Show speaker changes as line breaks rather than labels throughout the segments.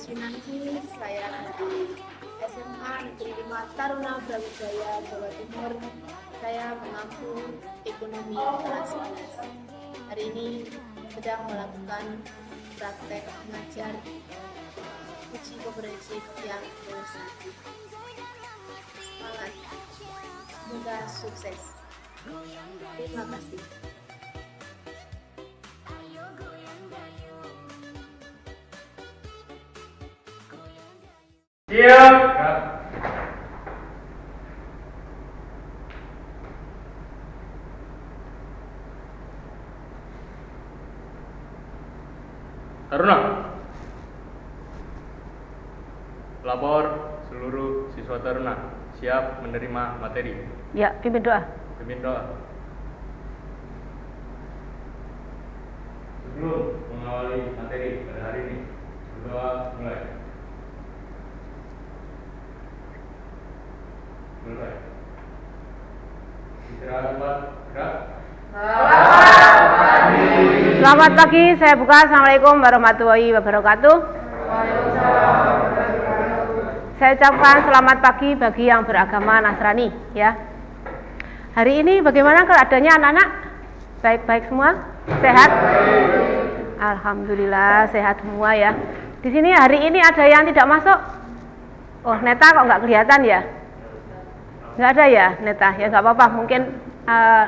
Sunanti, saya dari SMA Negeri 5 Taruna Brawijaya, Jawa Timur. Saya mengampu ekonomi kelas 11. Hari ini sedang melakukan praktek mengajar uji komprehensif yang dosa. Semangat, semoga sukses. Terima kasih.
Siap, Kak. Taruna, lapor seluruh siswa Taruna siap menerima materi.
Ya, pimpin doa.
Pimpin doa. Sebelum mengawali materi pada hari ini, berdoa mulai. Mulai. Istirahat tempat, gerak.
Selamat pagi, saya buka. Assalamualaikum warahmatullahi wabarakatuh. Saya ucapkan selamat pagi bagi yang beragama Nasrani, ya. Hari ini bagaimana keadaannya anak-anak? Baik-baik semua? Sehat? Alhamdulillah sehat semua ya. Di sini hari ini ada yang tidak masuk? Oh, Neta kok nggak kelihatan ya? Nggak ada ya, Neta? Ya nggak apa-apa, mungkin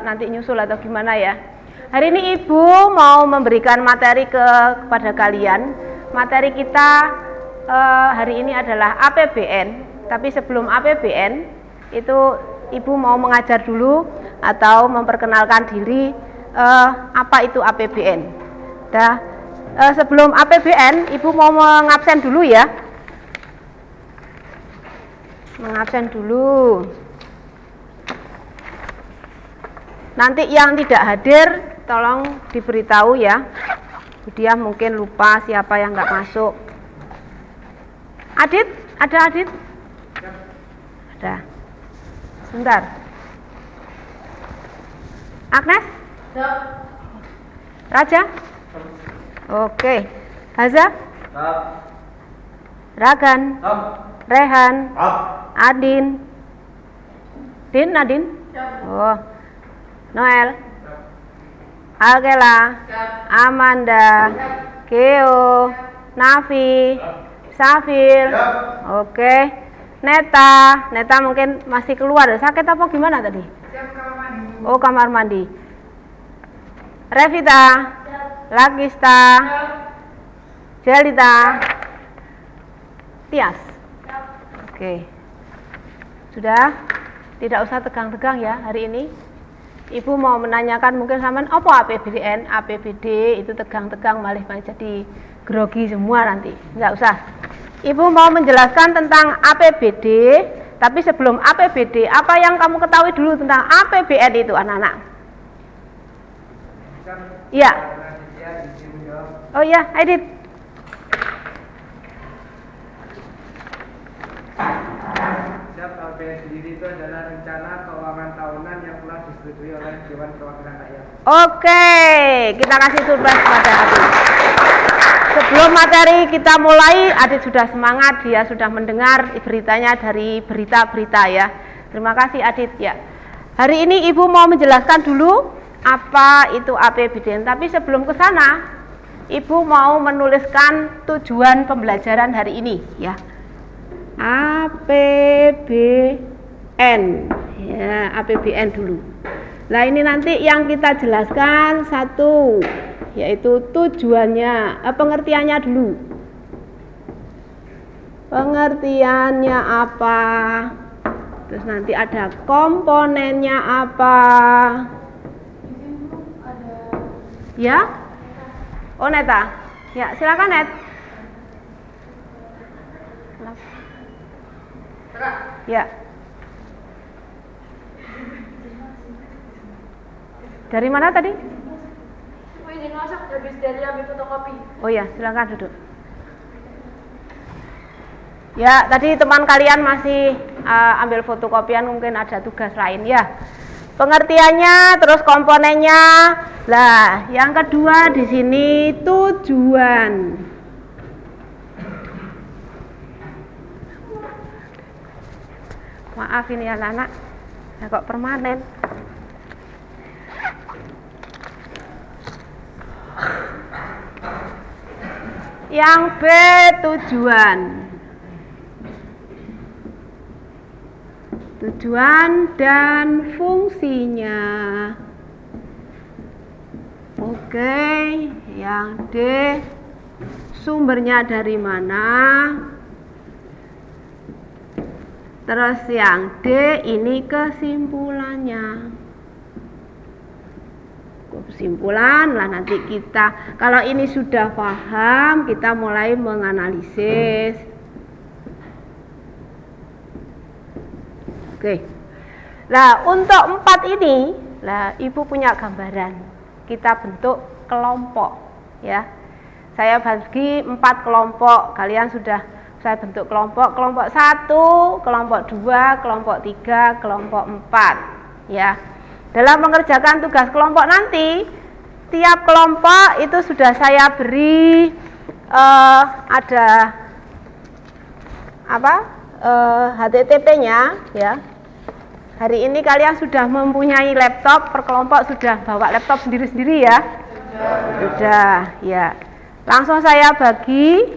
nanti nyusul atau gimana ya. Hari ini Ibu mau memberikan materi kepada kalian. Materi kita hari ini adalah APBN. Tapi sebelum APBN itu Ibu mau mengajar dulu atau memperkenalkan diri apa itu APBN. Sebelum APBN Ibu mau mengabsen dulu ya. Mengabsen dulu. Nanti yang tidak hadir tolong diberitahu ya. Dia mungkin lupa siapa yang nggak masuk. Adit, ada Adit? Ada. Sebentar. Agnes? Raja? Oke. Haza? Ragan? Rehan? Adin? Nadin? Oh. Noel, Algela, Amanda, Keo, Nafi, Safir, oke. Neta mungkin masih keluar. Sakit apa gimana tadi? Oh, kamar mandi. Revita, Lagista, Jelita, Tias. Oke. Sudah? Tidak usah tegang-tegang ya hari ini. Ibu mau menanyakan mungkin sampean apa APBN, APBD itu tegang-tegang malah jadi grogi semua nanti. Enggak usah. Ibu mau menjelaskan tentang APBD, tapi sebelum APBD, apa yang kamu ketahui dulu tentang APBN itu anak-anak? Iya. Oh iya, Edit.
APBN sendiri itu adalah rencana keuangan tahunan yang telah disetujui oleh Dewan Perwakilan Rakyat.
Oke, kita kasih surprise pada Adit. Sebelum materi kita mulai, Adit sudah semangat, dia sudah mendengar beritanya dari berita-berita ya. Terima kasih Adit ya. Hari ini Ibu mau menjelaskan dulu apa itu APBN, tapi sebelum ke sana, Ibu mau menuliskan tujuan pembelajaran hari ini ya. APBN ya, APBN dulu. Nah ini nanti yang kita jelaskan satu, yaitu tujuannya, pengertiannya dulu. Pengertiannya apa? Terus nanti ada komponennya apa? Ya? Oh Neta, ya silakan Net. Ya. Dari mana tadi?
Izin masuk habis dari ambil fotokopi.
Oh ya, silakan duduk. Ya, tadi teman kalian masih ambil fotokopian, mungkin ada tugas lain ya. Pengertiannya, terus komponennya. Lah, yang kedua di sini tujuan. Maaf ini anak-anak, ya kok permanen. Yang B, tujuan. Tujuan dan fungsinya. Oke, yang D, sumbernya dari mana? Terus yang D, ini kesimpulannya. Kesimpulan lah nanti kita, kalau ini sudah paham, kita mulai menganalisis. Oke. Nah, untuk 4 ini, lah Ibu punya gambaran. Kita bentuk kelompok, ya. Saya bagi 4 kelompok. Kalian sudah saya bentuk kelompok. Kelompok 1, kelompok 2, kelompok 3, kelompok 4, ya. Dalam mengerjakan tugas kelompok nanti, tiap kelompok itu sudah saya beri ada apa HTTP-nya, ya. Hari ini kalian sudah mempunyai laptop, per kelompok sudah bawa laptop sendiri-sendiri ya? Sudah, ya. Langsung saya bagi,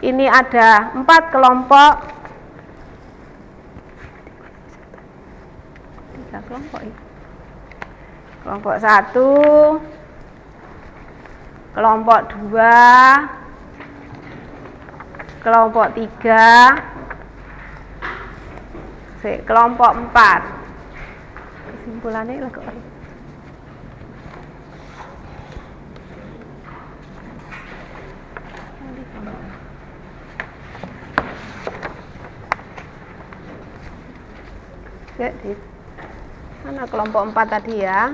ini ada 4 kelompok. 3 kelompok ini. Kelompok 1, kelompok 2, kelompok 3, kelompok 4. Kesimpulannya lah kok. Di mana kelompok 4 tadi ya?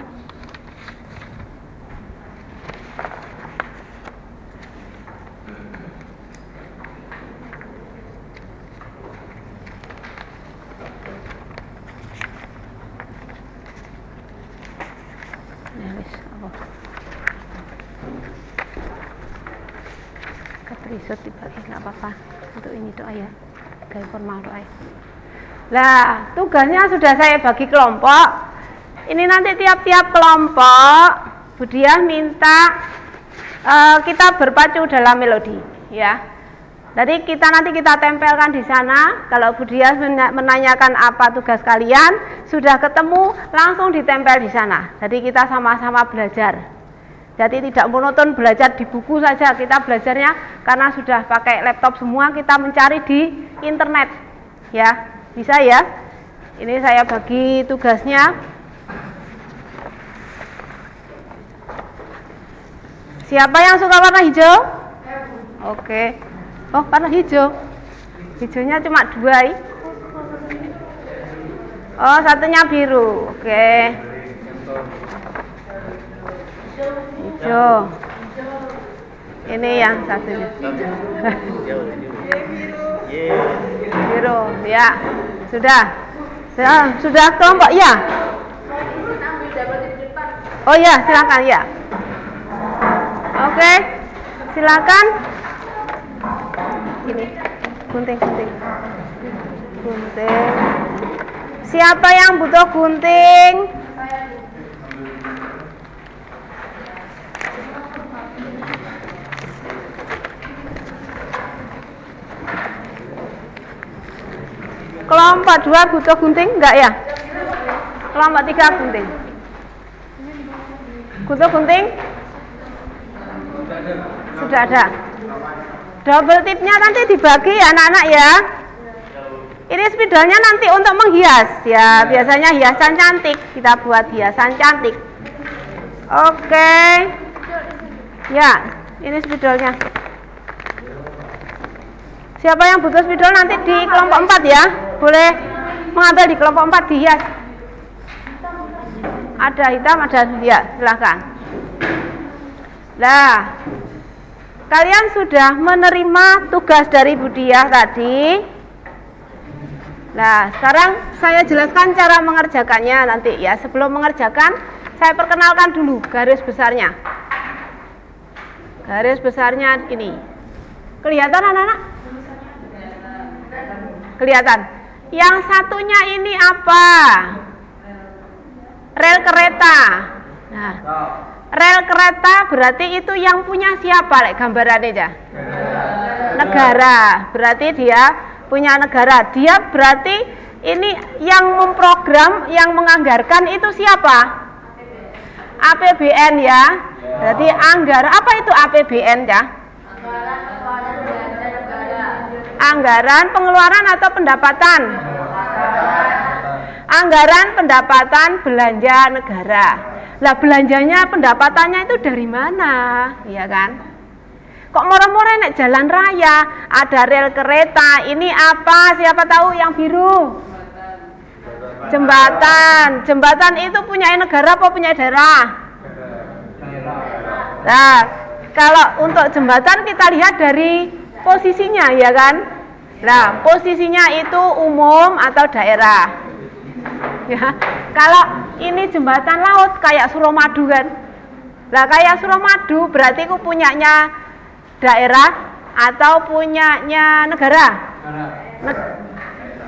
Riset dibagi nggak apa-apa untuk ini doa ya, kayak formal doa ya. Nah, tugasnya sudah saya bagi kelompok. Ini nanti tiap-tiap kelompok Bu Diah minta kita berpacu dalam melodi, ya. Jadi nanti kita tempelkan di sana. Kalau Bu Diah menanyakan apa tugas kalian, sudah ketemu langsung ditempel di sana. Jadi kita sama-sama belajar. Jadi tidak monoton belajar di buku saja, kita belajarnya karena sudah pakai laptop semua, kita mencari di internet, ya, bisa ya. Ini saya bagi tugasnya. Siapa yang suka warna hijau? Oke. Oh, warna hijau. Hijaunya cuma 2. Oh, satunya biru. Oke. Hijau. Ini yang satunya. Biru, ya. Sudah kelompok ya. Oh ya, silakan ya. Oke, silakan. Ini gunting. Siapa yang butuh gunting? Kelompok 2 butuh gunting enggak ya? Kelompok 3 gunting. Butuh gunting? Sudah ada. Double tipnya nanti dibagi ya anak-anak ya. Ini spidolnya nanti untuk menghias ya. Biasanya hiasan cantik. Kita buat hiasan cantik. Oke. Ya, ini spidolnya. Siapa yang butuh spidol nanti di kelompok 4 ya. Boleh mengambil di kelompok 4 dihias. Ada hitam, ada ya, silahkan. Nah, kalian sudah menerima tugas dari Bu Diah tadi. Nah, sekarang saya jelaskan cara mengerjakannya nanti ya. Sebelum mengerjakan, saya perkenalkan dulu garis besarnya. Garis besarnya ini. Kelihatan anak-anak? Kelihatan. Yang satunya ini apa? Rel kereta. Nah, rel kereta berarti itu yang punya siapa? Lek gambarannya aja. Negara. Berarti dia punya negara. Dia berarti ini yang memprogram, yang menganggarkan itu siapa? APBN ya. Berarti anggaran. Apa itu APBN ya? Anggaran pengeluaran atau pendapatan? Anggaran pendapatan belanja negara. Lah belanjanya pendapatannya itu dari mana? Iya kan? Kok murah-murah nek jalan raya, ada rel kereta, ini apa? Siapa tahu yang biru? Jembatan. Jembatan itu punya negara apa punya daerah? Nah, kalau untuk jembatan kita lihat dari posisinya, ya kan? Nah, posisinya itu umum atau daerah. Ya, kalau ini jembatan laut kayak Suramadu kan? Lah kayak Suramadu berarti itu punyanya daerah atau punyanya negara?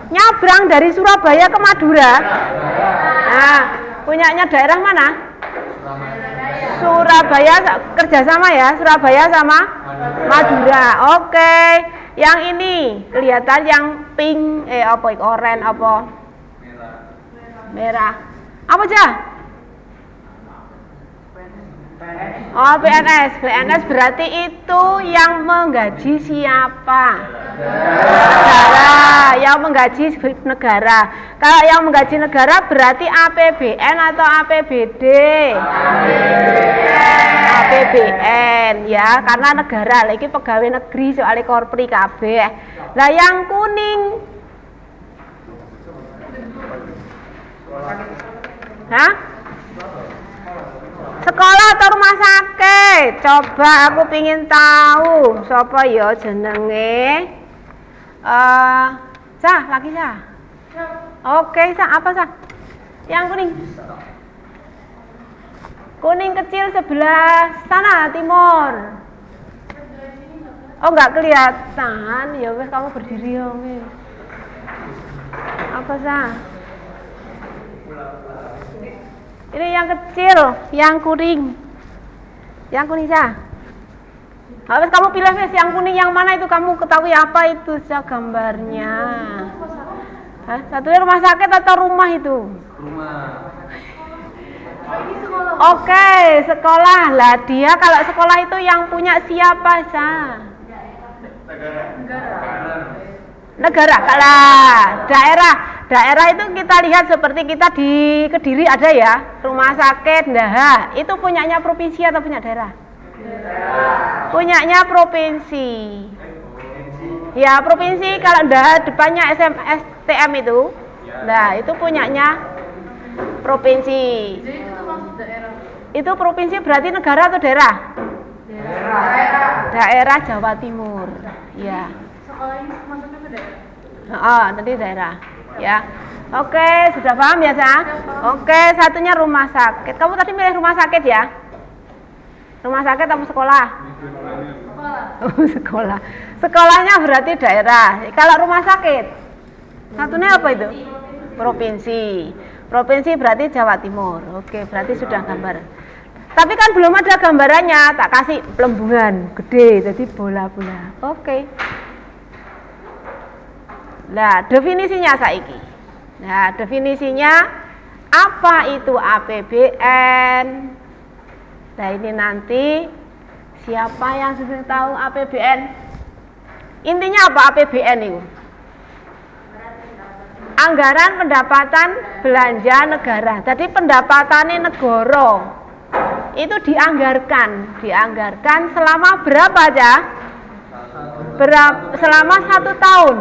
Nyabrang dari Surabaya ke Madura. Nah, punyanya daerah mana? Surabaya kerjasama ya, Surabaya sama Madura. Oke, yang ini kelihatan yang pink, oranye apa? Merah. Apa aja? Oh, PNS. PNS berarti itu yang menggaji siapa? Negara. Yang menggaji negara. Kalau yang menggaji negara berarti APBN atau APBD? APBN ya, karena negara lagi pegawai negeri soalnya korpri kabeh. Lah yang kuning. Hah? Sekolah atau rumah sakit? Coba aku pingin tahu. Siapa ya jenenge? Sah, lagi Sah. Oke, Sah, apa Sah? Yang kuning. Kuning kecil sebelah sana timur. Oh, enggak kelihatan. Ya wes kamu berdiri ya, wes. Apa Sah? Ini yang kecil, yang kuning. Yang kuning Sah. Habis kamu pilih wes yang kuning yang mana itu, kamu ketahui apa itu Sah gambarnya. Hah? Satunya rumah sakit atau rumah itu?
Rumah.
Oke, sekolah. Lah dia kalau sekolah itu yang punya siapa Sah? Negara. Kalah. Daerah itu kita lihat seperti kita di Kediri ada ya, rumah sakit Daha. Itu punyanya provinsi atau punya daerah? Punyanya provinsi. Ya, provinsi. Kalau Daha depannya STM itu. Nah, itu punyanya provinsi.
Jadi itu maksud daerah.
Itu provinsi berarti negara atau daerah? Daerah Jawa Timur. Ya.
Sekolah ini masuknya ke daerah.
Nanti daerah. Ya. Oke, sudah paham ya, Sah? Oke, satunya rumah sakit. Kamu tadi milih rumah sakit ya? Rumah sakit atau sekolah?
Sekolah.
Oh, sekolah. Sekolahnya berarti daerah. Kalau rumah sakit? Satunya apa itu? Provinsi. Provinsi berarti Jawa Timur. Oke, berarti sudah gambar. Tapi kan belum ada gambarannya, tak kasih pelembungan gede, jadi bola-bola. Oke. Nah, definisinya saiki. Nah, definisinya apa itu APBN? Nah, ini nanti siapa yang sudah tahu APBN? Intinya apa APBN itu? Anggaran pendapatan belanja negara. Jadi pendapatannya negara itu dianggarkan selama berapa aja? Selama 1 tahun.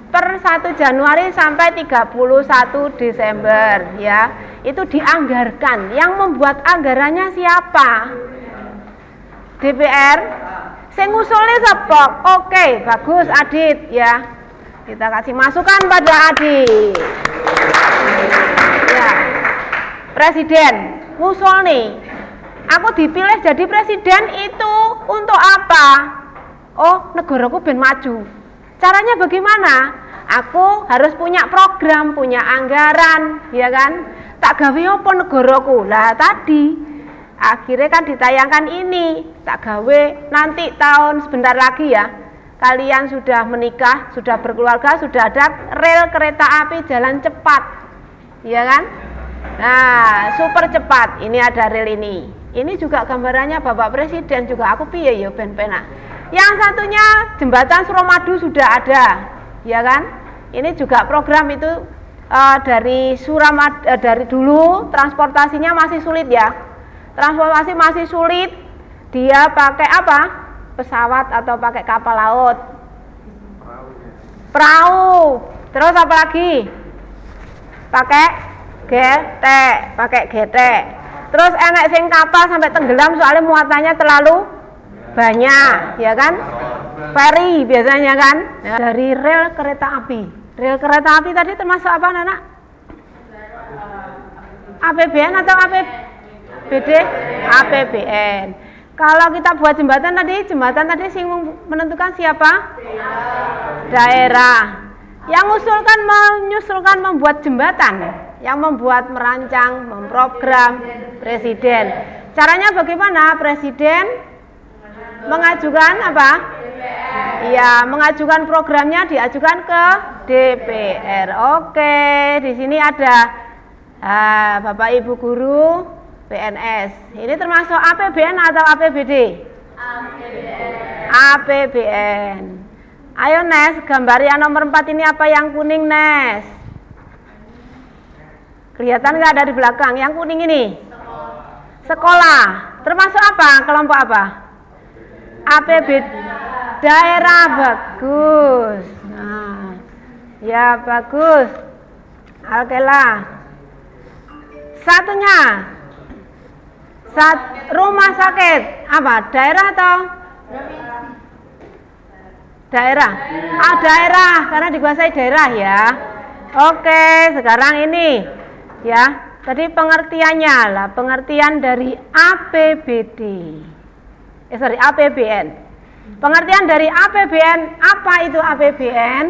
Per 1 Januari sampai 31 Desember ya. Itu dianggarkan. Yang membuat anggarannya siapa? DPR. Sing ngusulnya siapa? Oke, bagus Adit ya. Kita kasih masukan pada Adit. Ya. Presiden ngusul nih. Aku dipilih jadi presiden itu untuk apa? Oh, negaraku ben maju. Caranya bagaimana? Aku harus punya program, punya anggaran, ya kan? Tak gawe apa negaraku? Lah tadi akhirnya kan ditayangkan ini, tak gawe nanti tahun sebentar lagi ya. Kalian sudah menikah, sudah berkeluarga, sudah ada rel kereta api jalan cepat. Ya kan? Nah, super cepat. Ini ada rel ini. Ini juga gambarannya Bapak Presiden juga aku piye ya ben penak. Yang satunya jembatan Suramadu sudah ada. Ya kan? Ini juga program itu dari Suramadu dari dulu transportasinya masih sulit ya. Transportasi masih sulit. Dia pakai apa? Pesawat atau pakai kapal laut? Perahu. Terus apa lagi? Pakai getek. Terus enek sing kapal sampai tenggelam soalnya muatannya terlalu banyak, ya kan? Ferry biasanya kan? Nah, dari rel kereta api. Rel kereta api tadi termasuk apa, Nana? APBN atau APBD? APBN. Kalau kita buat jembatan tadi sing menentukan siapa? Daerah. Yang menyusulkan membuat jembatan, yang membuat merancang, memprogram presiden. Caranya bagaimana? Presiden mengajukan apa? Iya, mengajukan programnya diajukan ke DPR. Oke, di sini ada Bapak Ibu guru PNS. Ini termasuk APBN atau APBD? APBN. Ayo Nes, gambar yang nomor 4 ini apa yang kuning Nes? Kelihatan nggak ada di belakang? Yang kuning ini? Sekolah. Termasuk apa? Kelompok apa? APBD. Daerah, bagus. Nah, ya bagus. Oke lah. Satunya. Rumah sakit apa? Daerah atau? Daerah. Daerah karena dikuasai daerah ya. Oke, sekarang ini ya. Tadi pengertiannya lah, pengertian dari APBD. APBN. Pengertian dari APBN, apa itu APBN?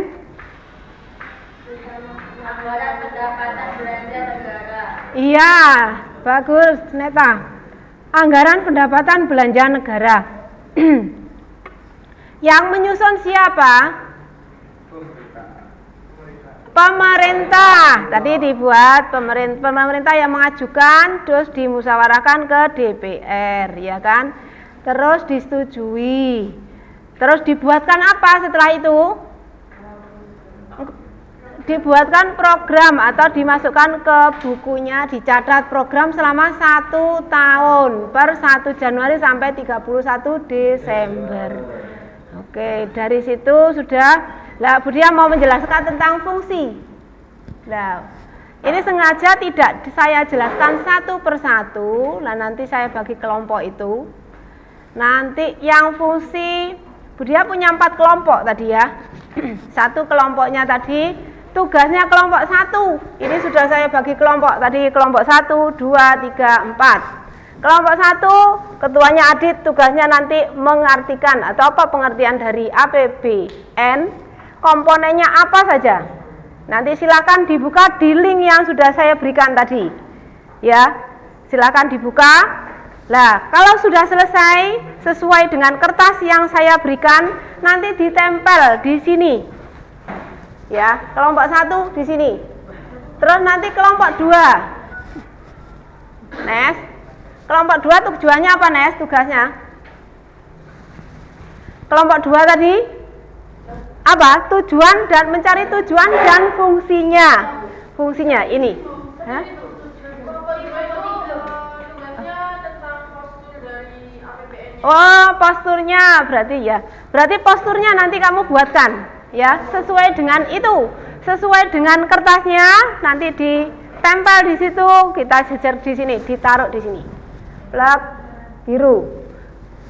Anggaran pendapatan belanja negara.
Iya, bagus, Neta. Anggaran pendapatan belanja negara. Yang menyusun siapa? Pemerintah. Tadi dibuat pemerintah yang mengajukan, terus dimusyawarahkan ke DPR, ya kan? Terus disetujui. Terus dibuatkan apa setelah itu? Dibuatkan program atau dimasukkan ke bukunya, dicatat program selama 1 tahun per 1 Januari sampai 31 Desember. Oke, dari situ sudah. Lah, Budia mau menjelaskan tentang fungsi. Nah, ini sengaja tidak saya jelaskan satu persatu. Lah, nanti saya bagi kelompok itu. Nanti yang fungsi, Budia punya 4 kelompok tadi ya. Satu kelompoknya tadi tugasnya kelompok 1. Ini sudah saya bagi kelompok tadi, kelompok 1, 2, 3, 4. Kelompok 1, ketuanya Adit, tugasnya nanti mengartikan atau apa pengertian dari APBN, komponennya apa saja. Nanti silakan dibuka di link yang sudah saya berikan tadi. Ya, silakan dibuka. Nah, kalau sudah selesai sesuai dengan kertas yang saya berikan, nanti ditempel di sini. Ya, kelompok 1 di sini. Terus nanti kelompok 2. Nes, kelompok 2 tujuannya apa Nes tugasnya? Kelompok 2 tadi apa? Tujuan dan mencari tujuan dan fungsinya. Fungsinya ini. Hah? Oh, posturnya berarti ya. Berarti posturnya nanti kamu buatkan. Ya, sesuai dengan itu, sesuai dengan kertasnya, nanti ditempel di situ, kita jejer di sini, ditaruh di sini, plak biru.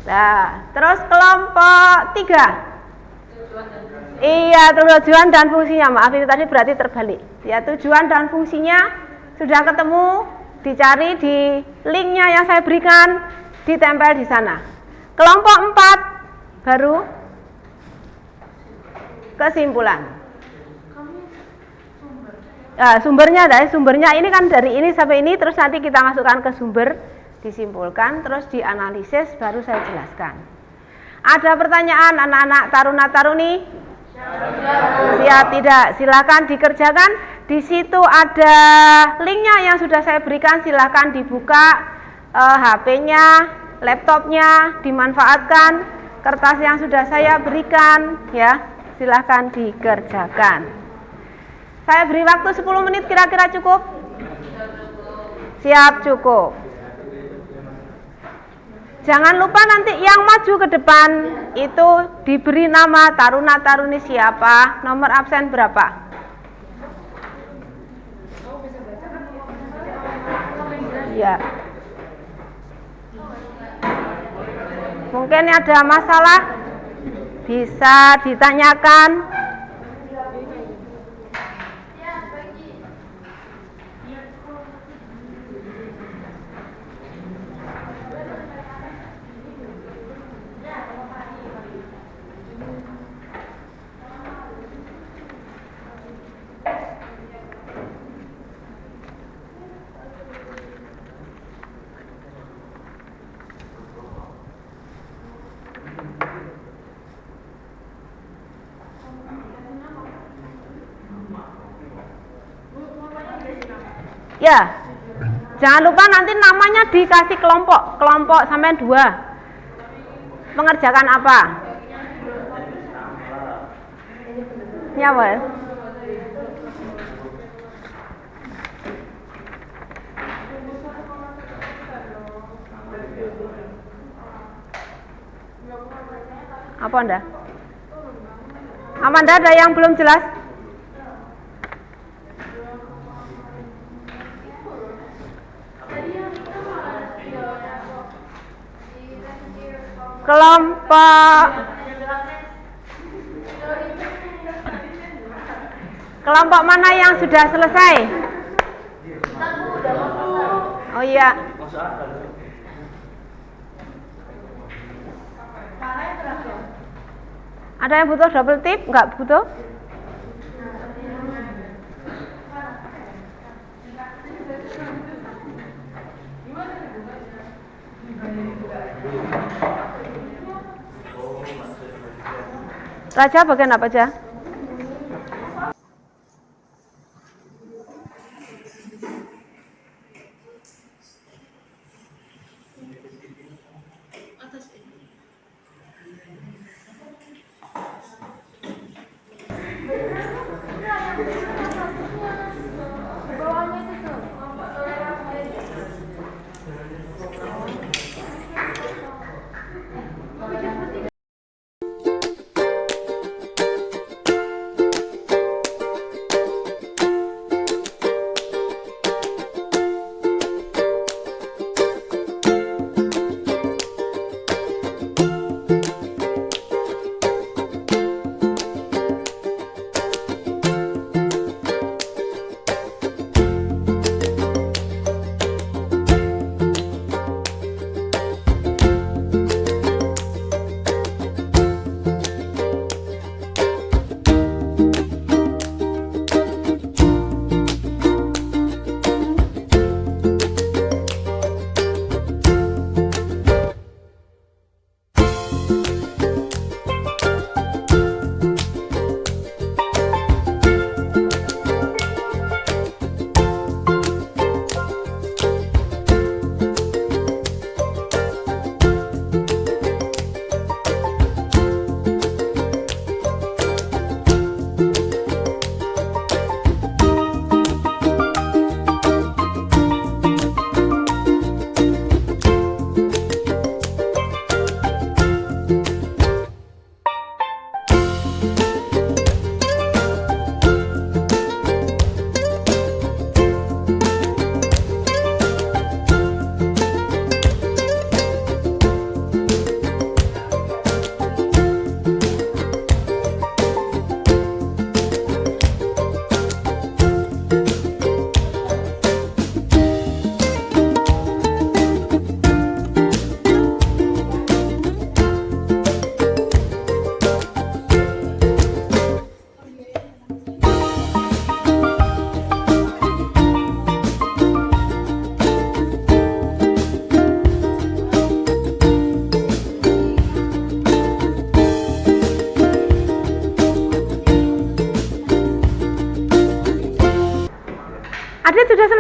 Nah, terus kelompok 3, iya tujuan dan fungsinya, maaf itu tadi berarti terbalik. Ya, tujuan dan fungsinya sudah ketemu, dicari di linknya yang saya berikan, ditempel di sana. Kelompok 4 baru kesimpulan. Sumbernya ini kan dari ini sampai ini, terus nanti kita masukkan ke sumber, disimpulkan, terus dianalisis, baru saya jelaskan. Ada pertanyaan anak-anak taruna-taruni? Siap tidak? Silakan dikerjakan. Di situ ada linknya yang sudah saya berikan, silakan dibuka HP-nya, laptopnya, dimanfaatkan kertas yang sudah saya berikan, ya. Silakan dikerjakan. Saya beri waktu 10 menit, kira-kira cukup? Siap, cukup. Jangan lupa nanti yang maju ke depan itu diberi nama taruna-taruni siapa, nomor absen berapa. Ya. Mungkin ada masalah, bisa ditanyakan. Ya, jangan lupa nanti namanya dikasih kelompok sampai 2. Mengerjakan apa? Ya, Mas. Apa Anda? Amanda, ada yang belum jelas? Kelompok mana yang sudah selesai? Oh iya. Ada yang butuh double tip? Enggak butuh? Raja bagian apa aja?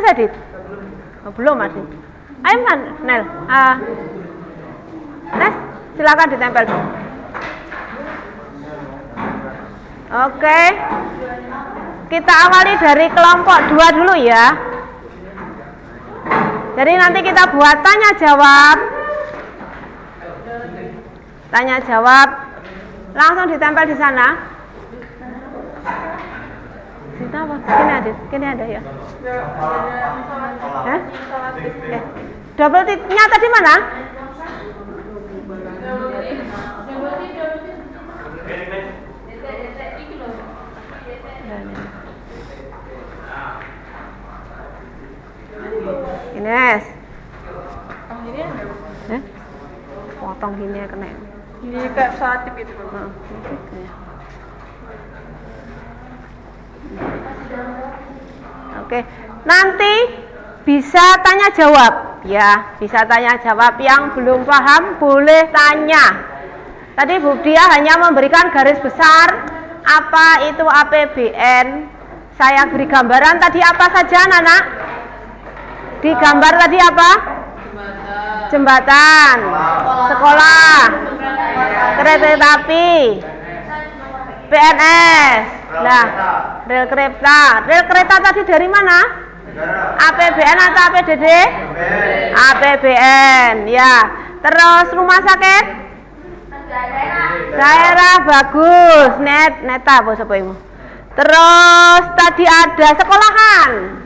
Sudah, Dit? Oh, belum, Adit. Ayo, Man, Nel. Nes, silakan ditempel. Oke. Kita awali dari kelompok 2 dulu ya. Jadi nanti kita buat tanya jawab. Tanya jawab. Langsung ditempel di sana. Sini apa? Sini ada ya. Hah? Ya. Double titnya tadi mana? Ines. Potong gini ya kena.
Ini kayak selotip gitu.
Oke, nanti bisa tanya jawab ya, bisa tanya jawab. Yang belum paham boleh tanya. Tadi Bu Dia hanya memberikan garis besar apa itu APBN. Saya beri gambaran tadi apa saja anak-anak? Di gambar tadi apa? Jembatan, sekolah, kereta api, PNS, nah, rel kereta tadi dari mana? APBN atau APDD? APBN, ya. Terus rumah sakit? Daerah bagus, neta bos apa ibu? Terus tadi ada sekolahan.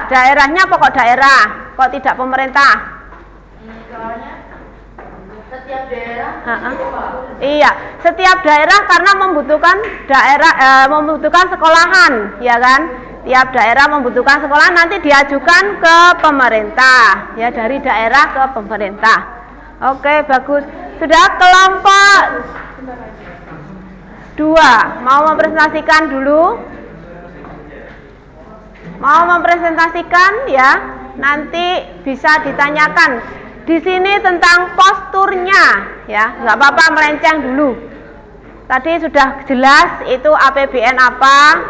Daerahnya pokok daerah, kok tidak pemerintah?
Setiap daerah.
Iya, setiap daerah karena membutuhkan sekolahan, ya kan? Tiap daerah membutuhkan sekolahan, nanti diajukan ke pemerintah, ya dari daerah ke pemerintah. Oke, bagus. Sudah kelompok 2 mau mempresentasikan dulu? Mau mempresentasikan ya, nanti bisa ditanyakan. Di sini tentang posturnya ya, nggak apa-apa melenceng dulu. Tadi sudah jelas itu APBN apa.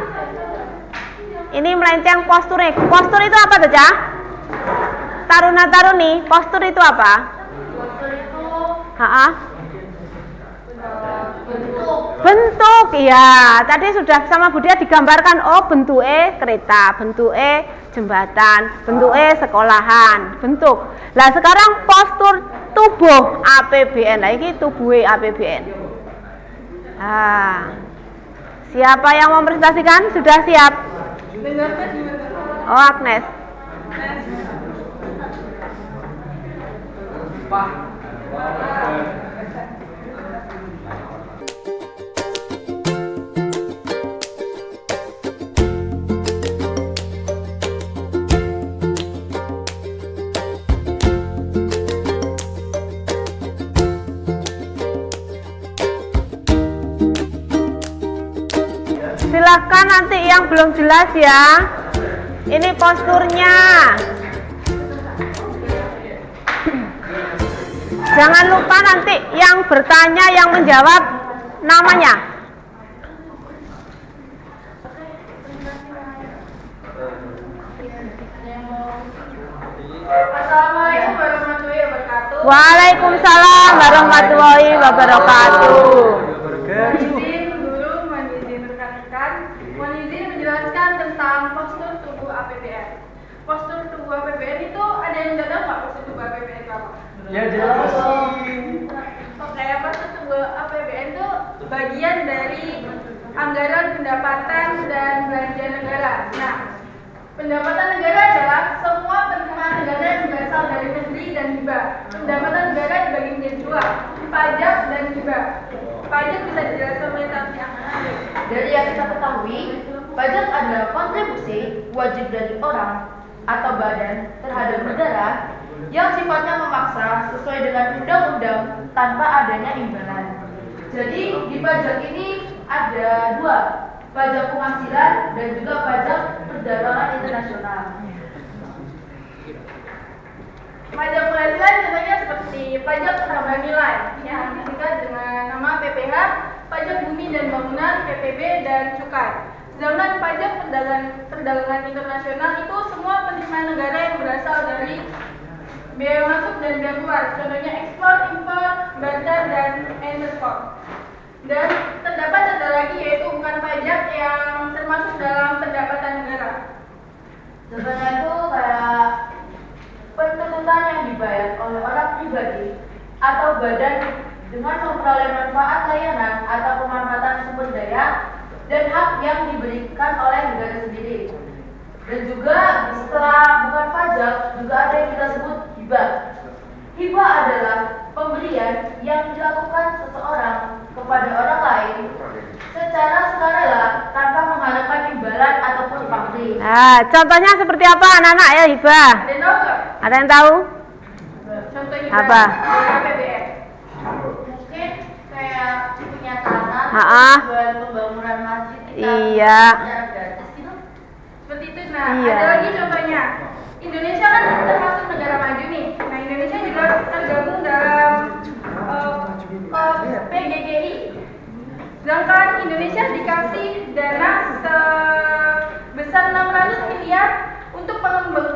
Ini melenceng posturnya. Postur itu apa saja? Taruna-taruni, postur itu apa?
Postur itu
bentuk, ya. Tadi sudah sama Bu Dia digambarkan, oh bentuknya kereta, bentuknya jembatan, bentuknya sekolahan, bentuk. Lah sekarang postur tubuh APBN, nah ini tubuhnya APBN. Siapa yang mau mempresentasikan? Sudah siap? Oh, Agnes. Silahkan nanti yang belum jelas ya. Ini posturnya. Jangan lupa nanti yang bertanya, yang menjawab namanya.
Assalamualaikum warahmatullahi wabarakatuh.
Waalaikumsalam warahmatullahi wabarakatuh.
Mohon izin menjelaskan tentang postur tubuh APBN. Postur tubuh APBN itu ada yang udah tahu nggak postur tubuh APBN itu apa?
Ya jelas.
Oke, postur tubuh APBN itu bagian dari anggaran pendapatan dan belanja negara. Nah, pendapatan negara adalah semua penerimaan negara yang berasal dari negeri dan hibah. Pendapatan negara dibagi menjadi 2, pajak dan hibah. Pajak bisa dijelaskan oleh Tati Ahmad.
Dari yang kita ketahui, pajak adalah kontribusi wajib dari orang atau badan terhadap negara yang sifatnya memaksa sesuai dengan undang-undang tanpa adanya imbalan. Jadi di pajak ini ada 2, pajak penghasilan dan juga pajak perdagangan internasional.
Pajak penghasilan contohnya seperti pajak penambahan nilai yang disingkat dengan nama PPH, pajak bumi dan bangunan, PPB, dan cukai. Sedangkan pajak perdagangan internasional itu semua penerimaan negara yang berasal dari biaya masuk dan biaya keluar. Contohnya ekspor, impor, barter, dan ekspor. Dan terdapat ada lagi yaitu bukan pajak yang termasuk dalam pendapatan negara.
Contohnya itu kayak penuntutan yang dibayar oleh orang pribadi atau badan dengan memperoleh manfaat layanan atau pemanfaatan sumber daya dan hak yang diberikan oleh negara sendiri. Dan juga setelah bukan pajak juga ada yang kita sebut hibah. Hibah adalah pemberian yang dilakukan seseorang kepada orang lain secara sukarela tanpa mengharapkan imbalan ataupun pamrih.
Nah, contohnya seperti apa anak-anak ya hibah?
Ada yang tahu nggak?
Ada yang tahu?
Contoh hibah
Apa?
dari APBN.
Mungkin kayak punya tanah buat pembangunan masjid kita
Iya.
secara gratis gitu.
Seperti itu. Nah,
Iya.
ada lagi contohnya. Indonesia kan termasuk negara maju nih. Nah, Indonesia juga tergabung dalam PGGI. Sedangkan Indonesia dikasih dana sebesar 600 miliar untuk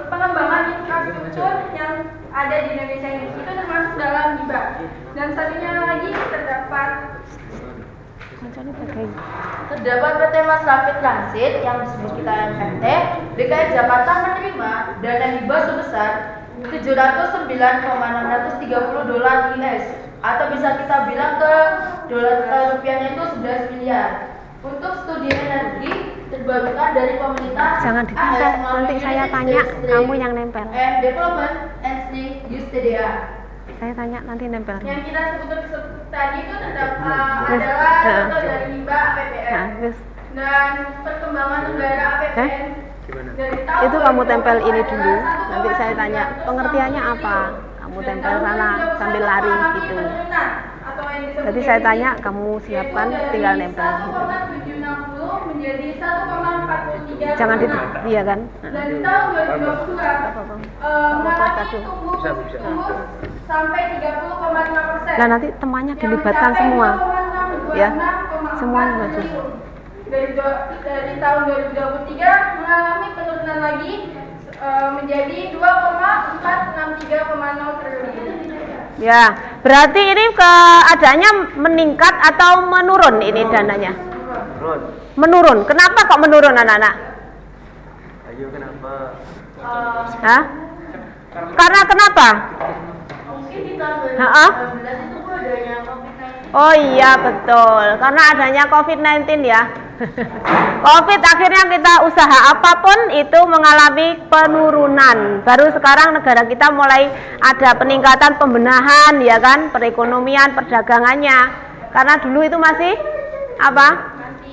pengembangan infrastruktur yang ada di Indonesia ini. Itu termasuk dalam hibah. Dan satunya lagi terdapat
PT Mas Rapid Transit yang disebut kita MRT. DKI Jakarta menerima dana hibah sebesar $709,630 US atau bisa kita bilang ke dolar rupiahnya itu 11 miliar untuk studi energi terbarukan dari pemerintah.
Jangan ditempel,
AS melalui
nanti saya
United
tanya,
States
kamu yang nempel.
and Development and USTDA.
Saya tanya nanti nempel.
yang kita sebut tadi itu adalah contoh dari hibah APBN.
Nah, terus
Dan perkembangan negara APBN dari tahun
itu kamu tempel
2020
ini dulu,
adalah
nanti saya tanya
1,960
pengertiannya apa. Kamu
Dan
tempel
tahun
sana
2021
sambil lari
mengalami
gitu.
penurunan atau yang disebut
Jadi saya
defisit,
tanya, kamu siapkan,
yaitu dari
tinggal nempel gitu.
1,760 menjadi 1,43.
Jangan di iya kan?
Dan di tahun 2022 mengalami tumbuh sampai 30,5%.
Nah, nanti temannya dilibatkan semua. Ya, semuanya bagus.
Dari tahun 2023 mengalami penurunan lagi menjadi 2,463,0 triliun.
Ya, berarti ini keadaannya meningkat atau menurun ini dananya? Menurun. Kenapa kok menurun anak-anak?
Ayo kenapa?
Hah? Karena kenapa?
Mungkin di tahun
Ha-ha?
2019 itu adanya COVID-19.
Oh iya betul, karena adanya COVID-19 ya. COVID akhirnya kita usaha apapun itu mengalami penurunan. Baru sekarang negara kita mulai ada peningkatan pembenahan ya kan, perekonomian, perdagangannya. Karena dulu itu masih apa?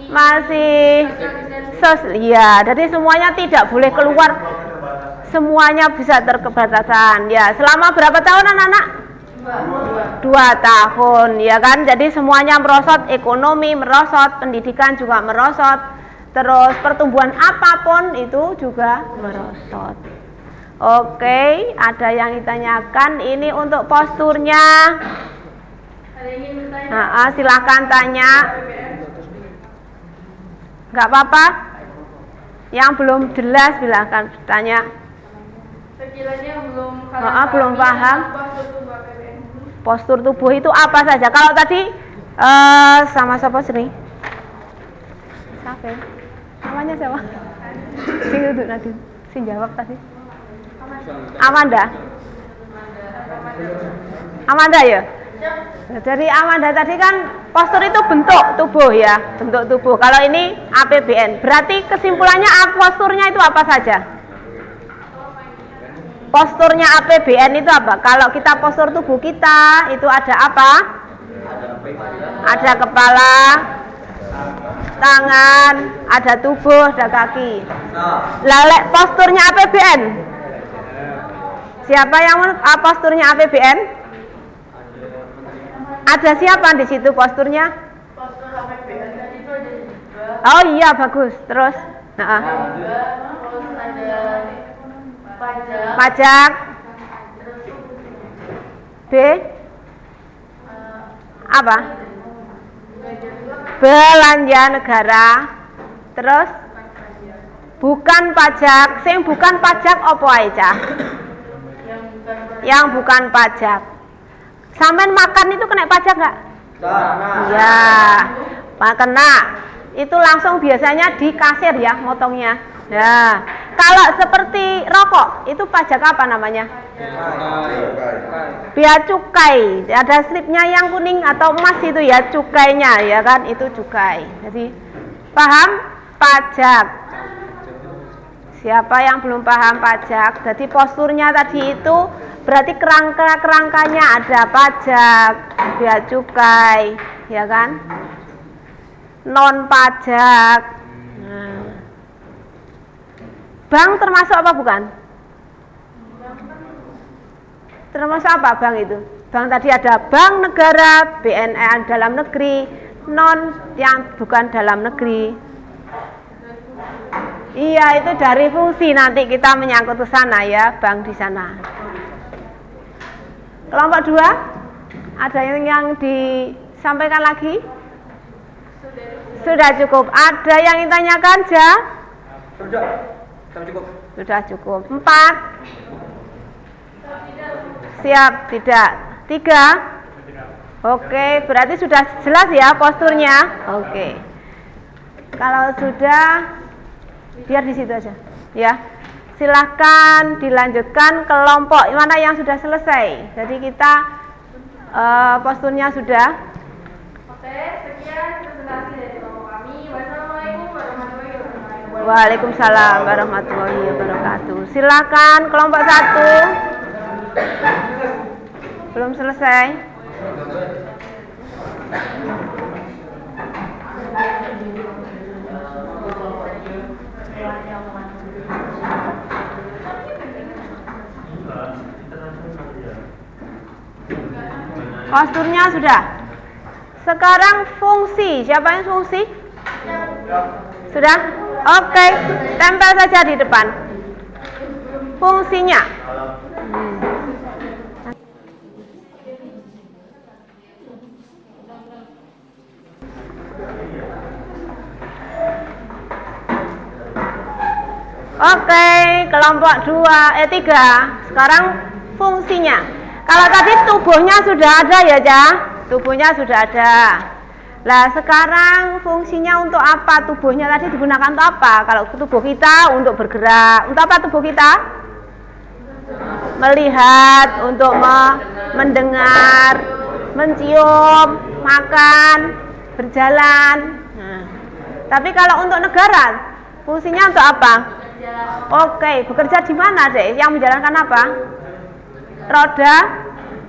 Masih ya, jadi semuanya tidak boleh keluar. Semuanya bisa terkebatasan. Ya, selama berapa tahun anak-anak? 2 tahun ya kan, jadi semuanya merosot, ekonomi merosot, pendidikan juga merosot, terus pertumbuhan apapun itu juga merosot. Oke, ada yang ditanyakan ini untuk posturnya.
Ada yang ingin bertanya?
Silahkan tanya, nggak apa-apa. Yang belum jelas silahkan tanya.
Sekiranya belum
Belum paham.
postur tubuh APBN.
Postur tubuh itu apa saja? Kalau tadi sama siapa sini? Siapa? Namanya siapa? Sing duduk tadi, sing jawab tadi. Amanda. Amanda ya? Dari Amanda tadi kan postur itu bentuk tubuh ya, bentuk tubuh. Kalau ini APBN, berarti kesimpulannya posturnya itu apa saja? Posturnya APBN itu apa? Kalau kita postur tubuh kita itu ada apa? Ada kepala, tangan, ada tubuh, ada kaki. Lalu posturnya APBN? Siapa yang posturnya APBN? Ada siapa di situ posturnya?
Postur APBN tadi itu ada juga.
Oh iya bagus. Terus,
Terus ada pajak.
pajak. B. Apa? Belanja negara. Terus bukan pajak, sing bukan pajak apa ae, Cah? Yang bukan pajak. Sampean makan itu kena pajak nggak? Iya, kena. Itu langsung biasanya di kasir ya, motongnya. Ya, kalau seperti rokok, itu pajak apa namanya? Bea cukai. Ada slipnya yang kuning atau emas itu ya, cukainya ya kan, itu cukai. Jadi paham pajak. Siapa yang belum paham pajak? Jadi posturnya tadi itu berarti kerangkanya ada pajak, bea cukai, ya kan? Non pajak. Nah. Bank termasuk apa bukan? Termasuk apa bank itu? Bank tadi ada bank negara, BNI dalam negeri, non yang bukan dalam negeri. Iya, itu dari fungsi, nanti kita menyangkut ke sana ya, bank di sana. Kelompok 2, ada yang disampaikan lagi? Sudah cukup. Ada yang ditanyakan, Ja? Sudah cukup. 4. Siap, tidak. 3. Oke, berarti sudah jelas ya posturnya. Oke. Kalau sudah, biar di situ aja. Ya. Silahkan dilanjutkan kelompok mana yang sudah selesai. Jadi kita posturnya sudah.
Oke, sekian presentasi dari kelompok kami. Wassalamualaikum warahmatullahi wabarakatuh.
Waalaikumsalam warahmatullahi wabarakatuh. Silakan kelompok 1. Belum selesai. Posturnya sudah. Sekarang fungsi. Siapa yang fungsi? Sudah? Oke, tempel saja di depan. Fungsinya. Oke, kelompok 3. Sekarang fungsinya. Kalau tadi tubuhnya sudah ada ya, Cah? Tubuhnya sudah ada. Lah, sekarang fungsinya untuk apa? Tubuhnya tadi digunakan untuk apa? Kalau tubuh kita untuk bergerak. Untuk apa tubuh kita? Melihat, untuk mendengar, mencium, makan, berjalan. Nah. Tapi kalau untuk negara, fungsinya untuk apa? Oke, bekerja di mana, Dek? Yang menjalankan apa? Roda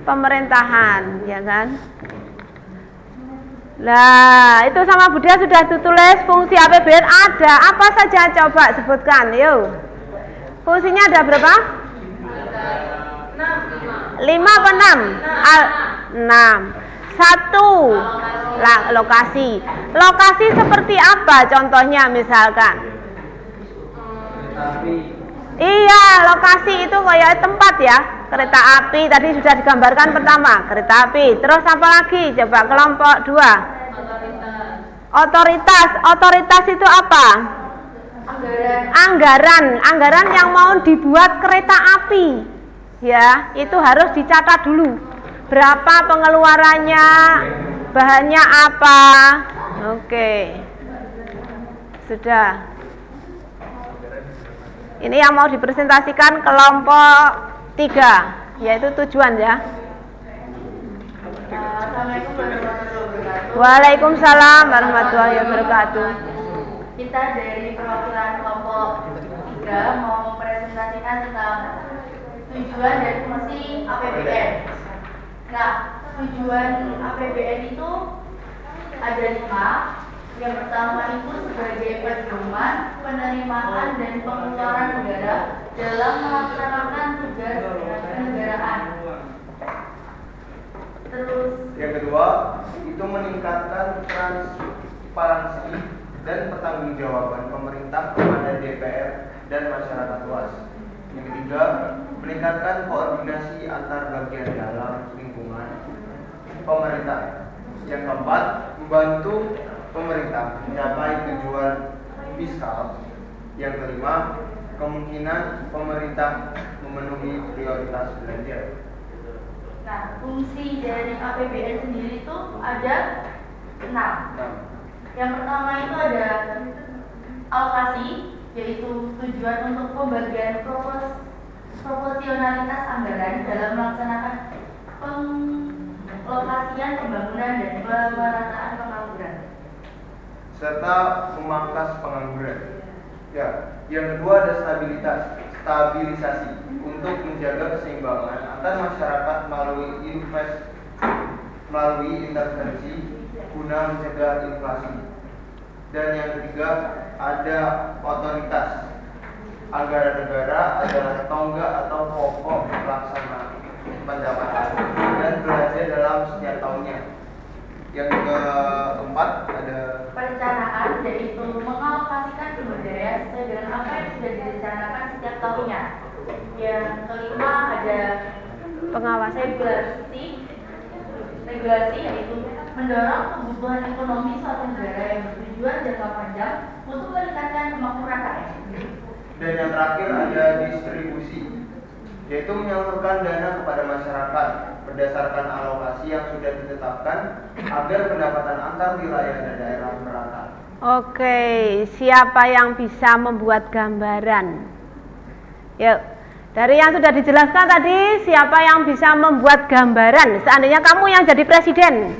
pemerintahan, ya kan? Lah, itu sama Budia sudah ditulis fungsi APBN ada. Apa saja coba sebutkan, yuk. Fungsinya ada berapa? 5 apa 6? 6. 1. Lokasi. Lokasi seperti apa contohnya misalkan? Iya, lokasi itu kayak tempat ya. Kereta api tadi sudah digambarkan pertama, kereta api. Terus apa lagi? Coba kelompok 2. Otoritas. Otoritas itu apa? Anggaran yang mau dibuat kereta api. Ya, itu harus dicatat dulu. Berapa pengeluarannya? Bahannya apa? Oke. Sudah. Ini yang mau dipresentasikan kelompok 3, yaitu tujuan ya.
Assalamualaikum warahmatullahi wabarakatuh.
Waalaikumsalam warahmatullahi wabarakatuh.
Kita dari perwakilan kelompok 3 mau mempresentasikan tentang tujuan dan fungsi APBN. Nah, tujuan APBN itu ada 5. Yang pertama itu sebagai pedoman, penerimaan dan pengeluaran negara dalam melaksanakan tugas kenegaraan. Terus
yang kedua itu meningkatkan transparansi dan pertanggungjawaban pemerintah kepada DPR dan masyarakat luas. Yang ketiga, meningkatkan koordinasi antar bagian dalam lingkungan pemerintah. Yang keempat, membantu pemerintah mencapai tujuan fiskal. Yang kelima, kemungkinan pemerintah memenuhi prioritas belanja.
Nah, fungsi dari APBN sendiri itu ada 6. Yang pertama itu ada alokasi, yaitu tujuan untuk pembagian proporsionalitas anggaran dalam melaksanakan pengalokasian pembangunan dan pemerataan pengangguran.
Serta memangkas pengangguran. Ya, yang kedua ada stabilisasi untuk menjaga keseimbangan antar masyarakat melalui intervensi guna mencegah inflasi. Dan yang ketiga ada otoritas. Anggaran negara adalah tonggak atau pokok pelaksana pendapatan dan belanja dalam setiap tahunnya. Yang keempat ada
Perencanaan, yaitu mengalokasikan sumber daya sesuai dengan apa yang sudah direncanakan setiap tahunnya. Yang kelima ada
Pengawasan.
regulasi, yaitu mendorong kebutuhan ekonomi suatu negara yang bertujuan jangka panjang untuk meningkatkan kemakmuran rakyat.
Dan yang terakhir ada distribusi, yaitu menyalurkan dana kepada masyarakat berdasarkan alokasi yang sudah ditetapkan agar pendapatan antar wilayah dan daerah merata.
Oke, siapa yang bisa membuat gambaran? Yuk, dari yang sudah dijelaskan tadi, siapa yang bisa membuat gambaran? Seandainya kamu yang jadi presiden,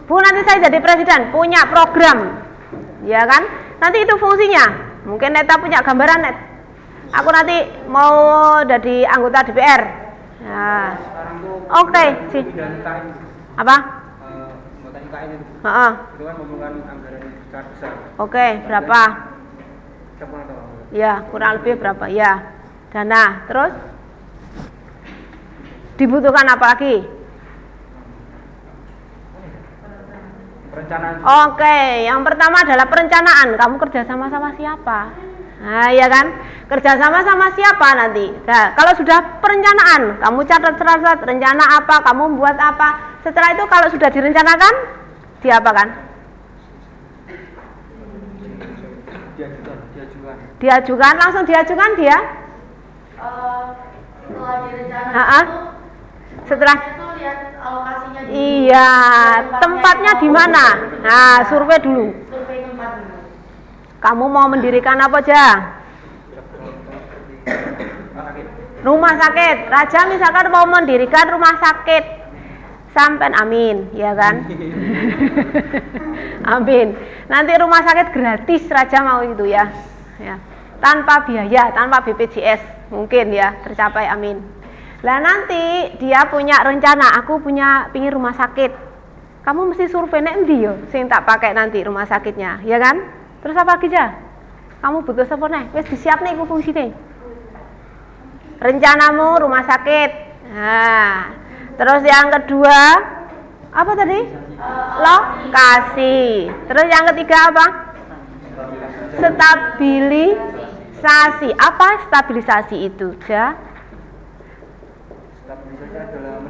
Bu, nanti saya jadi presiden, punya program, ya kan? Nanti itu fungsinya. Mungkin Neta punya gambaran, Net. Aku nanti mau jadi anggota DPR. Nah,
Sekarang tuh
oke, sih. Apa?
anggota IKN itu.
Heeh.
Itu kan memerlukan anggaran yang besar.
Oke, berapa?
Saya kurang tahu.
Ya, kurang lebih berapa? Ya, dana. Terus dibutuhkan apa lagi?
Perencanaan.
Oke, yang pertama adalah perencanaan. Kamu kerja sama siapa? Nah, ya kan? Kerja sama siapa nanti? Nah, kalau sudah perencanaan, kamu catat rencana apa, kamu buat apa. Setelah itu kalau sudah direncanakan, diapakan? Diajukan, langsung diajukan dia.
Setelah direncanakan
Ha-ha.
itu,
Setelah
itu lihat alokasinya dulu.
iya, tempatnya di mana? Nah, survei dulu.
Survei tempat dulu.
Kamu mau mendirikan apa aja? Rumah sakit. Raja misalkan mau mendirikan rumah sakit. Sampai amin, ya kan? Amin. Nanti rumah sakit gratis Raja mau itu ya. Ya. Tanpa biaya, tanpa BPJS mungkin ya, tercapai amin. Lah nanti dia punya rencana, aku pingin rumah sakit. Kamu mesti survei nek endi yo sing tak pakai nanti rumah sakitnya, ya kan? Terus apa lagi ja? Kamu butuh apa nih? Wis disiapne iku fungsine. Rencanamu rumah sakit. Nah, terus yang kedua apa tadi? Lokasi. Terus yang ketiga apa? Stabilisasi. Apa stabilisasi itu, Ja?
Stabilisasi adalah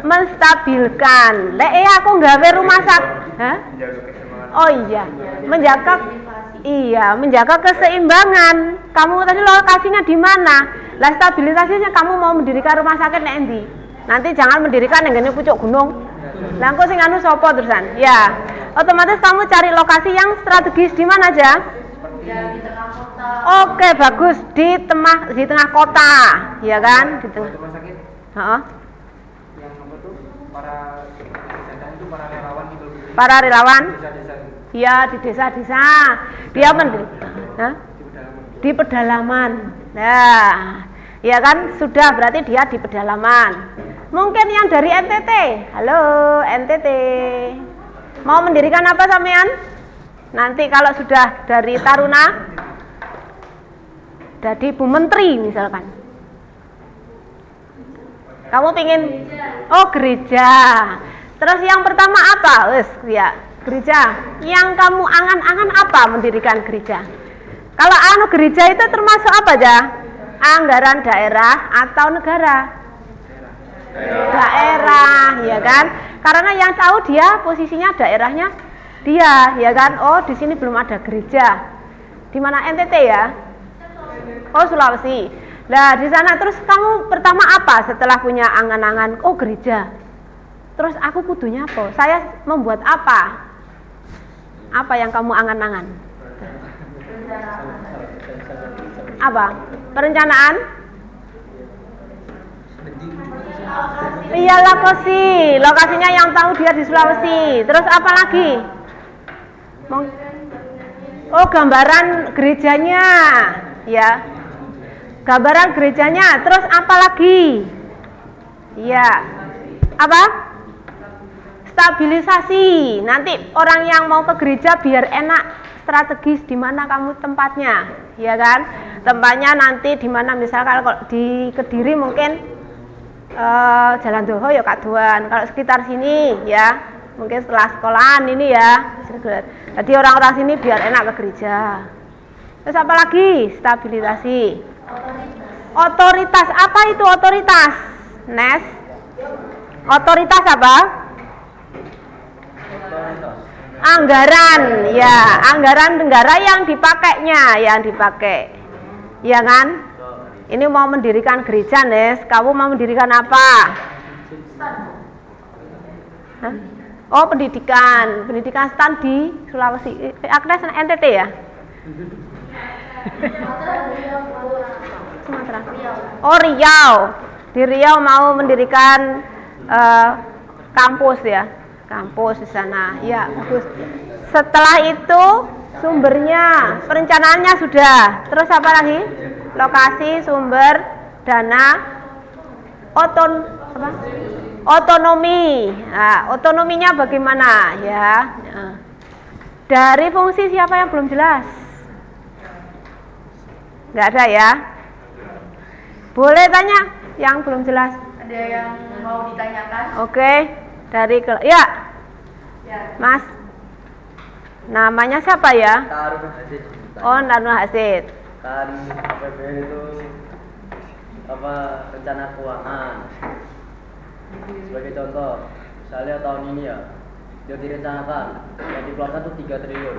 Menstabilkan. Lek aku nggawe rumah sakit, hah?
menjaga keseimbangan.
Oh iya, menjaga keseimbangan. Kamu tadi lokasinya di mana? Lah stabilisasinya kamu mau mendirikan rumah sakit nek endi? Nanti jangan mendirikan yang ngene pucuk gunung. Lah engko sing anu sapa terusan? Ya. Otomatis kamu cari lokasi yang strategis di mana aja?
Ya, di tengah kota.
Oke, bagus, di tengah kota, ya kan? Di tengah.
Rumah sakit
Heeh.
yang apa tuh para kesehatan itu para relawan gitu.
Para relawan?
Desa-desa itu.
Ya, di desa-desa. Dia Hah? Di pedalaman. Nah, ya kan sudah berarti dia di pedalaman. Mungkin yang dari NTT. Halo, NTT. Mau mendirikan apa sampean? Nanti kalau sudah dari Taruna jadi Bu Menteri misalkan. Kamu pingin gereja. Terus yang pertama apa? Wes ya, gereja. Yang kamu angan-angan apa mendirikan gereja? Kalau gereja itu termasuk apa aja? Anggaran daerah atau negara? Daerah, ya kan? Karena yang tahu dia posisinya daerahnya dia, ya kan? Oh, di sini belum ada gereja. Di mana? NTT ya? Oh, Sulawesi. Nah, di sana terus kamu pertama apa setelah punya angan-angan? Oh, gereja. Terus aku kudunya apa? Saya membuat apa? Apa yang kamu angan-angan? Apa? Perencanaan? Iya, lokasinya yang tahu dia di Sulawesi. Terus apa lagi? Oh, gambaran gerejanya, ya. Gambaran gerejanya. Terus apa lagi? Iya. Apa? Stabilisasi. Nanti orang yang mau ke gereja biar enak, strategis di mana kamu tempatnya, ya kan? Tempatnya nanti di mana, misalkan kalau di Kediri mungkin Jalan Doho ya Kak Duan. Kalau sekitar sini ya mungkin setelah sekolahan ini ya. Jadi orang-orang sini biar enak ke gereja. Terus apa lagi? Stabilisasi. Otoritas. Apa itu otoritas? Nes? Otoritas apa? Anggaran. Ya, anggaran negara yang dipakainya, yang dipakai. Ya kan? Ini mau mendirikan gereja, Nes. Kamu mau mendirikan apa? Hah? Oh, pendidikan. Pendidikan stan di Sulawesi. Agnes NTT ya? Sumatera. Oh, Riau. Di Riau mau mendirikan kampus ya. Kampus di sana. Ya, bagus. Setelah itu sumbernya, perencanaannya sudah. Terus apa lagi? Lokasi, sumber, dana, otonomi. Nah, otonominya bagaimana ya? Dari fungsi siapa yang belum jelas? Nggak ada ya? Boleh tanya yang belum jelas.
Ada yang mau ditanyakan?
Oke, dari ya, Mas. Namanya siapa ya?
Tarun Hasid.
Oh, Tarun Hasid.
Kan APBN itu apa, rencana keuangan. Sebagai contoh, misalnya tahun ini ya, dia direncanakan yang dikeluarkan tuh 3 triliun.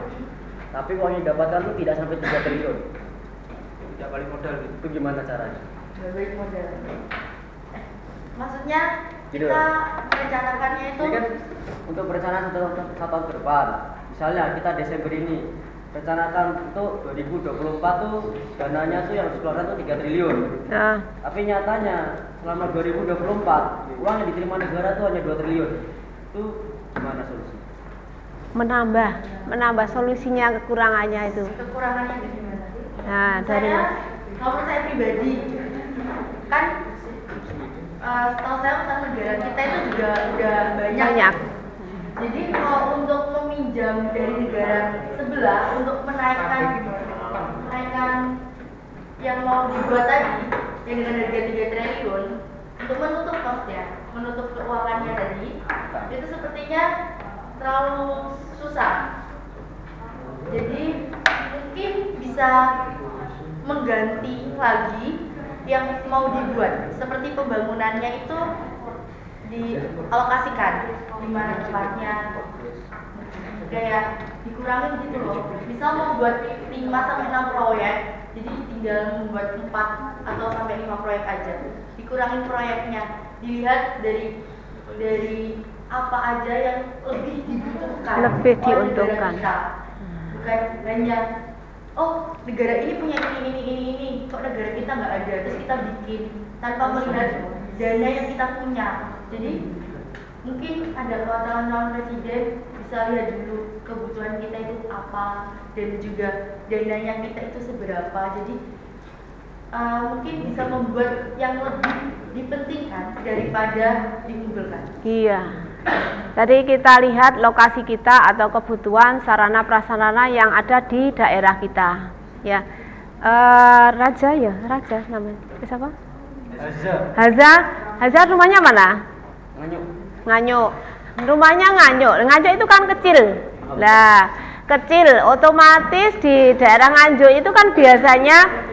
Tapi uang yang didapatkan tuh tidak sampai 3 triliun. Tidak balik modal gitu. Itu gimana caranya?
Balik modal. Maksudnya
Gitu.
kita merencanakannya itu
Ini kan untuk perencanaan 1 tahun ke depan. Misalnya kita Desember ini rencanakan untuk 2024 tuh dananya tuh yang dikeluarkan tuh 3 triliun.
Nah,
Tapi nyatanya selama 2024 uang yang diterima negara tuh hanya 2 triliun. Itu gimana solusinya?
menambah solusinya kekurangannya itu.
kekurangannya itu gimana?
Nah, dari Mas.
Kalau saya pribadi kan setahu saya utang negara kita itu juga udah banyak. Jadi kalau untuk meminjam dari negara sebelah untuk menaikkan yang mau dibuat tadi yang dengan harga 3 triliun untuk menutup kosnya, menutup keuangannya tadi, itu sepertinya terlalu susah. Jadi mungkin bisa mengganti lagi yang mau dibuat, seperti pembangunannya itu dialokasikan di mana tempatnya, kayak dikurangin gitu loh. Misal mau buat 5-6 proyek, jadi tinggal membuat 4 atau sampai 5 proyek aja. Dikurangin proyeknya, dilihat dari apa aja yang lebih dibutuhkan,
Lebih
oleh
diuntungkan.
negara kita. Bukan hanya oh negara ini punya ini, kok negara kita nggak ada, terus kita bikin tanpa melihat dana yang kita punya. Jadi mungkin ada calon presiden bisa lihat dulu kebutuhan kita itu apa dan juga dananya kita itu seberapa. Jadi mungkin bisa membuat yang lebih dipentingkan daripada dikumpulkan.
Iya. Tadi kita lihat lokasi kita atau kebutuhan sarana prasarana yang ada di daerah kita. Ya, Raja namanya. Siapa? Haza rumahnya mana? Nganyuk. Rumahnya Nganyuk itu kan kecil. Lah, kecil otomatis di daerah Nganjuk itu kan biasanya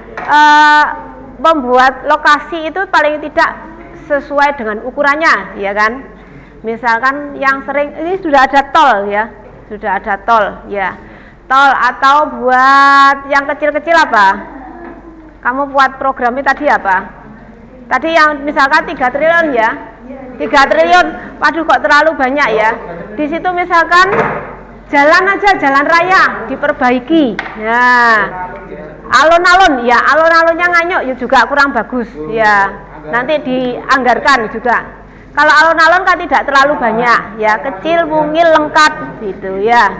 membuat lokasi itu paling tidak sesuai dengan ukurannya, ya kan? Misalkan yang sering ini sudah ada tol ya. tol atau buat yang kecil-kecil apa? Kamu buat programnya tadi apa? Tadi yang misalkan 3 triliun ya? 3 triliun, waduh kok terlalu banyak ya? Di situ misalkan jalan aja, jalan raya diperbaiki. Nah, alun-alun ya, alun-alunnya Nganyuk ya juga kurang bagus ya. Nanti dianggarkan juga. Kalau alun-alun kan tidak terlalu banyak ya, kecil, mungil, lengkap gitu ya.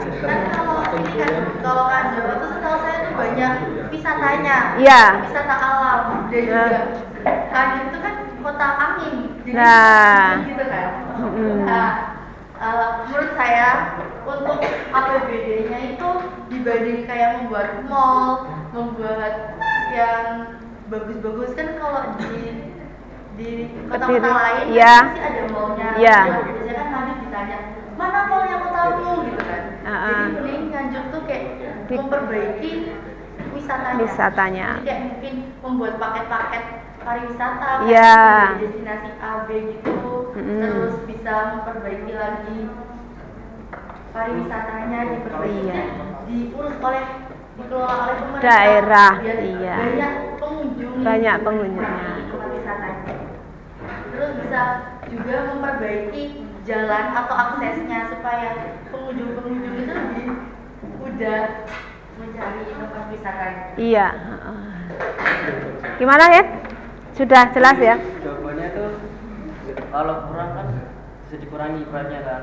Kalau kan Jawa tuh setahu saya tuh banyak wisatanya.
Iya.
Wisata alam dan juga kan itu kan kota angin. Jadi
Nah.
gitu kan.
Mm-mm.
Nah, menurut saya untuk APBD-nya itu dibanding kayak membuat mall, membuat yang bagus-bagus kan kalau di kota-kota
Kediri.
lain
Iya.
kan pasti ada mallnya.
Iya.
Biasanya kan nanti ditanya mana mall yang kotamu gitu kan. Jadi mending Nganjuk tuh kayak memperbaiki wisatanya. Jadi kayak mungkin membuat paket-paket pariwisata
Iya.
kayak di destinasi A, B gitu. Terus bisa memperbaiki lagi pariwisatanya, diperbaiki
Iya.
diurus oleh dikelola oleh pemerintah
Daerah,
biar
iya.
banyak pengunjung
Banyak pengunjungnya.
di tempat wisatanya. Terus bisa juga memperbaiki jalan atau aksesnya supaya pengunjung-pengunjung itu lebih mudah mencari tempat wisatanya.
Iya. Gimana ya? Sudah jelas ya?
Jawabannya tuh kalau kurang kan bisa dikurangi ibaratnya kan.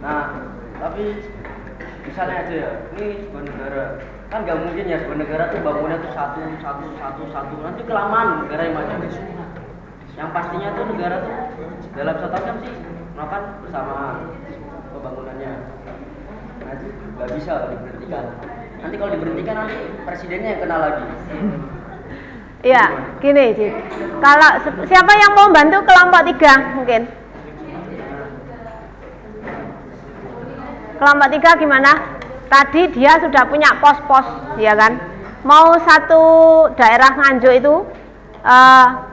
Nah, tapi misalnya aja ya, ini sebuah negara kan nggak mungkin ya sebuah negara tuh bangunnya tuh satu nanti kelamaan negara yang maju. Yang pastinya tuh negara tuh dalam 1 tahun sih melakukan bersamaan pembangunannya. Nah, itu nggak bisa kalau diberhentikan. Nanti kalau diberhentikan nanti presidennya yang kena lagi.
Iya, gini Cik. Kalau siapa yang mau bantu kelompok 3 mungkin? Kelompok 3 gimana? Tadi dia sudah punya pos-pos, ya kan? Mau satu daerah Nganjuk itu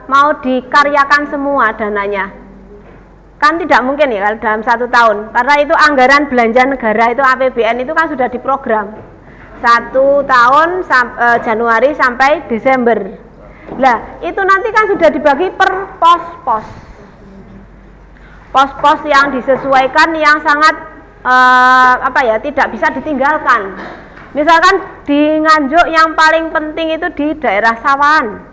mau dikaryakan semua dananya. Kan tidak mungkin ya dalam 1 tahun. Karena itu anggaran belanja negara itu APBN itu kan sudah diprogram. 1 tahun Januari sampai Desember. Lah, itu nanti kan sudah dibagi per pos-pos. Pos-pos yang disesuaikan yang sangat tidak bisa ditinggalkan. Misalkan di Nganjuk yang paling penting itu di daerah Sawan.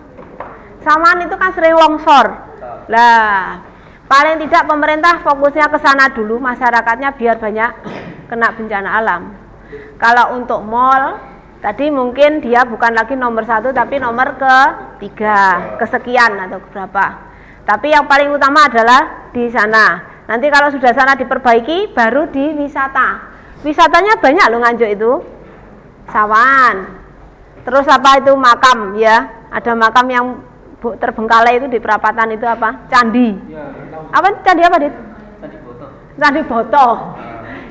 Sawan itu kan sering longsor. Lah, paling tidak pemerintah fokusnya ke sana dulu, masyarakatnya biar banyak kena bencana alam. Kalau untuk mall, tadi mungkin dia bukan lagi nomor 1 tapi nomor ke-3, kesekian atau berapa. Tapi yang paling utama adalah di sana. Nanti kalau sudah sana diperbaiki, baru di wisata. Wisatanya banyak loh Nganjuk itu. Sawan. Terus apa itu makam ya? Ada makam yang terbengkalai itu di perapatan itu apa? Candi. Apa candi apa, Dit?
Candi Boto.
Candi Boto.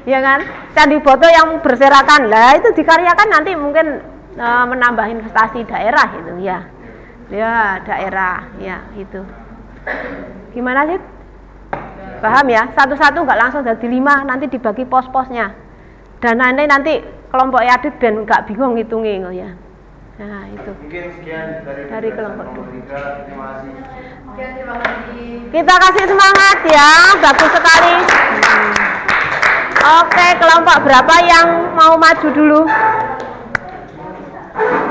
Ya kan? Candi Boto yang berserakan. Lah itu dikaryakan nanti mungkin menambah investasi daerah itu ya. Ya, daerah ya itu. Gimana sih? Paham ya? Satu-satu nggak langsung jadi 5, nanti dibagi pos-posnya. Dananya nanti kelompok Adit ben nggak bingung ngitungin kok ya. Nah itu.
Mungkin sekian
Dari kelompok
3. Terima kasih.
Oke, terima kasih.
Kita kasih semangat ya, bagus sekali. Oke, kelompok berapa yang mau maju dulu?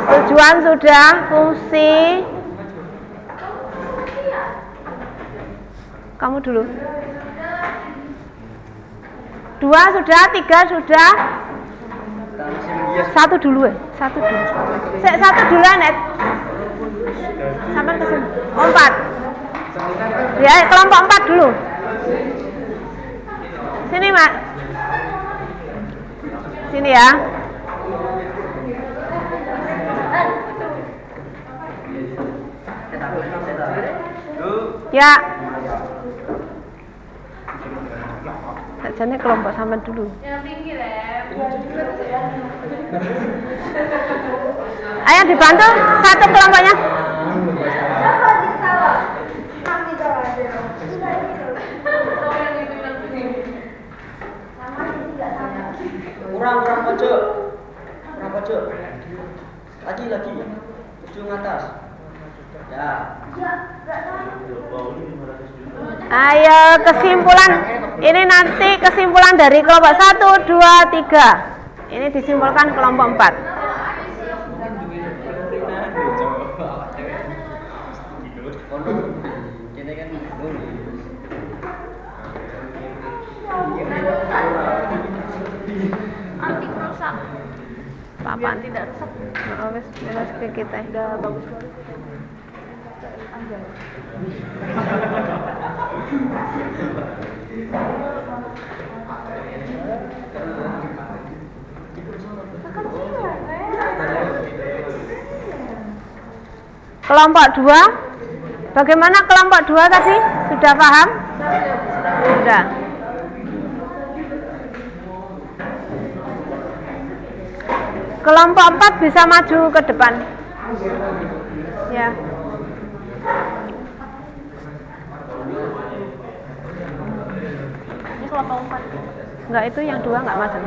Tujuan sudah, fungsi. Kamu dulu. 2 sudah, 3 sudah. 1 dulu ya, 1 dulu. 1 duluan Ed. Sampai ke sini. 4. Ya, kelompok 4 dulu. Sini, Mak. Sini ya. Ya. Sajane kelompok sama dulu.
Yang tinggi lah.
Ayo dibantu satu kelompoknya.
Kurang pojok.
Ayo kesimpulan. Ini nanti kesimpulan dari kelompok 1, 2, 3. Ini disimpulkan kelompok 4.
Anti rusak.
Papan
Tidak rusak.
wes ke kita.
Udah bagus banget. Anjay.
Kelompok 2. Bagaimana kelompok 2 tadi? Sudah paham? Sudah. Kelompok 4 bisa maju ke depan. Ya.
Ini kelompok 4.
Enggak, itu yang 2 enggak masuk.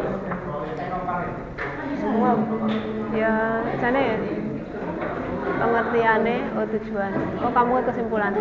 Semua.
Ya, jane pengertiannya, oh tujuan. Oh, kamu kesimpulan.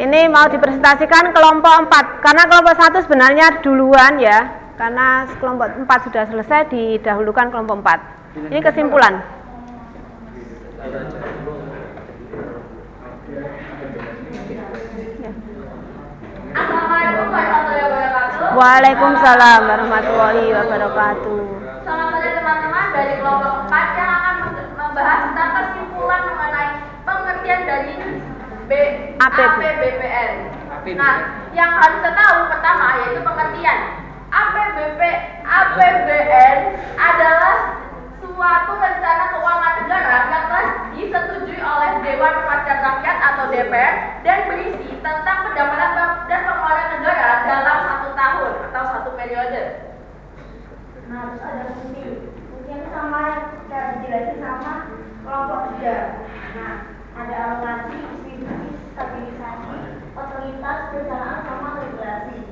Ini mau dipresentasikan kelompok 4 karena kelompok 1 sebenarnya duluan ya, karena kelompok 4 sudah selesai, didahulukan kelompok 4. Ini kesimpulan.
Assalamualaikum warahmatullahi wabarakatuh.
Waalaikumsalam warahmatullahi wabarakatuh.
Selamat pagi teman-teman dari kelompok 4 yang akan membahas tentang kesimpulan mengenai pengertian dari APBPN. Nah, yang harus kita tahu pertama yaitu pengertian APBN adalah suatu rencana keuangan negara yang telah disetujui oleh Dewan Perwakilan Rakyat atau DPR dan berisi tentang pendapatan dan pengeluaran negara dalam 1 tahun atau 1 periode.
Nah, terus ada fungsinya sama cara dijelasin sama kelompok 3. Nah, ada alokasi, distribusi, stabilisasi, otoritas, perencanaan, sama regulasi.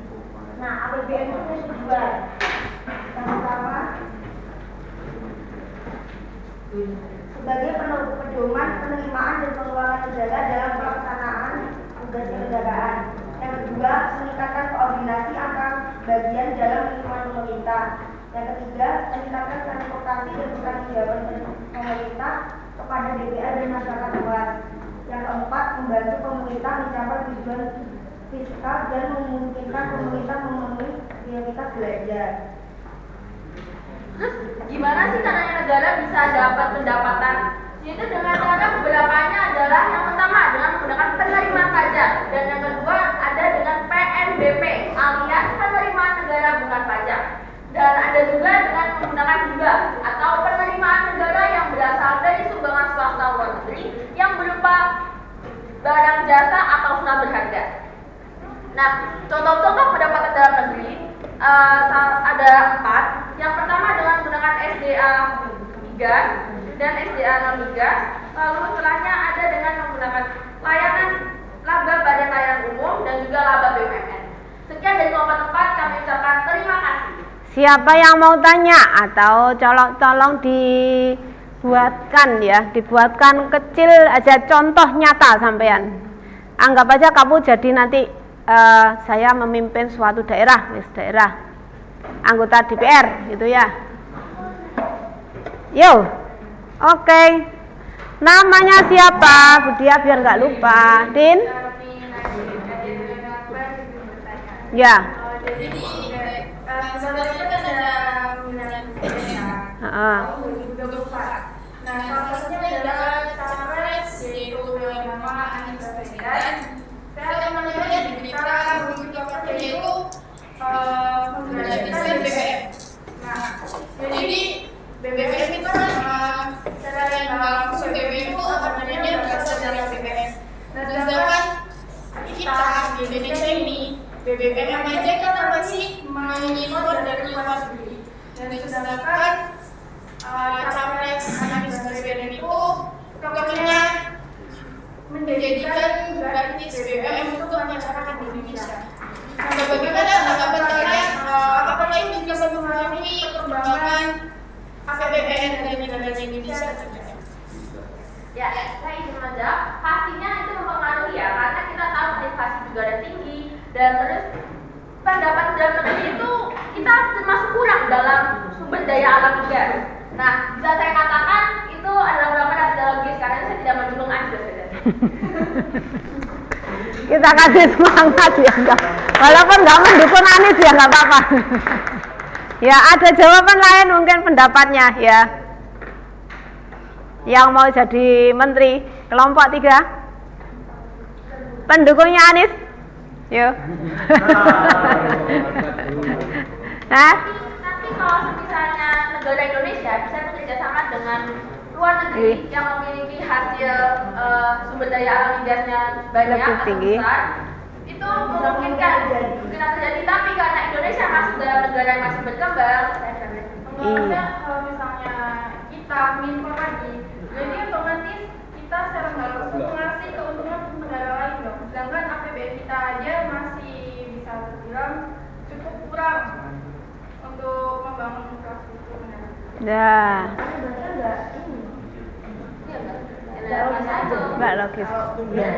Nah, APBN itu punya tujuan. Yang pertama, sebagai pedoman penerimaan dan pengeluaran negara dalam pelaksanaan tugas kenegaraan. Yang kedua, meningkatkan koordinasi antar bagian dalam lingkungan pemerintah. Yang ketiga, meningkatkan transportasi dan pertanggungjawaban pemerintah kepada DPR dan masyarakat luas. Yang keempat, membantu pemerintah mencapai tujuan fiskal dan memungkinkan pemerintah memenuhi prioritas belanja.
Gimana sih caranya negara bisa dapat pendapatan? Yaitu dengan cara beberapanya adalah yang pertama dengan menggunakan penerimaan pajak dan yang kedua ada dengan PNBP alias penerimaan negara bukan pajak. Dan ada juga dengan menggunakan hibah atau penerimaan negara yang berasal dari sumbangan swasta luar negeri yang berupa barang jasa atau usaha berharga. Nah, contoh-contoh pendapatan dalam negeri ada 4. Yang pertama dengan menggunakan SDA migas dan SDA non migas. Lalu setelahnya ada dengan menggunakan layanan laba badan layanan umum dan juga laba BUMN. Sekian dari kelompok 4, kami ucapkan terima kasih.
Siapa yang mau tanya atau tolong dibuatkan ya, dibuatkan kecil aja contoh nyata sampean. Anggap aja kamu jadi nanti saya memimpin suatu daerah, anggota DPR gitu ya. Yo, oke. Namanya siapa? Budia biar nggak lupa. Din? Ya.
Sebenarnya kan ada pemilihan tahun 2024. Nah, salah satunya adalah capres yaitu yang nama Anies Baswedan. Saya akan melihat di berita 2024 yaitu menggratiskan BBM. Nah, jadi BBM itu kan secara yang langsung BBM itu sebenarnya berasal dari BBM. Nah, sedangkan kita di Indonesia ini BBM aja kan apa sih impor dari luar negeri. Dan sedangkan capres Anies Baswedan itu programnya menjadikan gratis BBM untuk masyarakat Indonesia. Nah, bagaimana tanggapan kalian? Apakah ini bisa mempengaruhi perkembangan APBN dari negara Indonesia?
Ya, saya izin menjawab. Pastinya itu mempengaruhi ya, karena kita tahu inflasi juga ada tinggi dan terus pendapat dalam negeri itu kita termasuk kurang dalam sumber daya alam juga. Nah, bisa saya katakan itu adalah pendapat yang tidak logis karena saya tidak mendukung Anies Baswedan.
Kita kasih semangat ya, enggak. Walaupun nggak mendukung Anies ya nggak apa-apa. Ya ada jawaban lain mungkin pendapatnya ya. Yang mau jadi menteri kelompok 3 pendukungnya Anies, yuk.
Nanti kalau misalnya negara Indonesia bisa bekerja sama dengan luar negeri yang memiliki hasil sumber daya alam gasnya banyak
Lebih
atau
tinggi.
besar, itu memungkinkan terjadi. Tapi karena Indonesia masih dalam negara yang masih berkembang,
Menurutnya kalau misalnya kita mengimpor lagi, jadi otomatis kita secara nggak langsung mengasih keuntungan ke negara lain dong. Sedangkan APBN kita aja masih bisa terbilang cukup kurang untuk membangun infrastruktur negara.
Ya, nggak logis. Ya.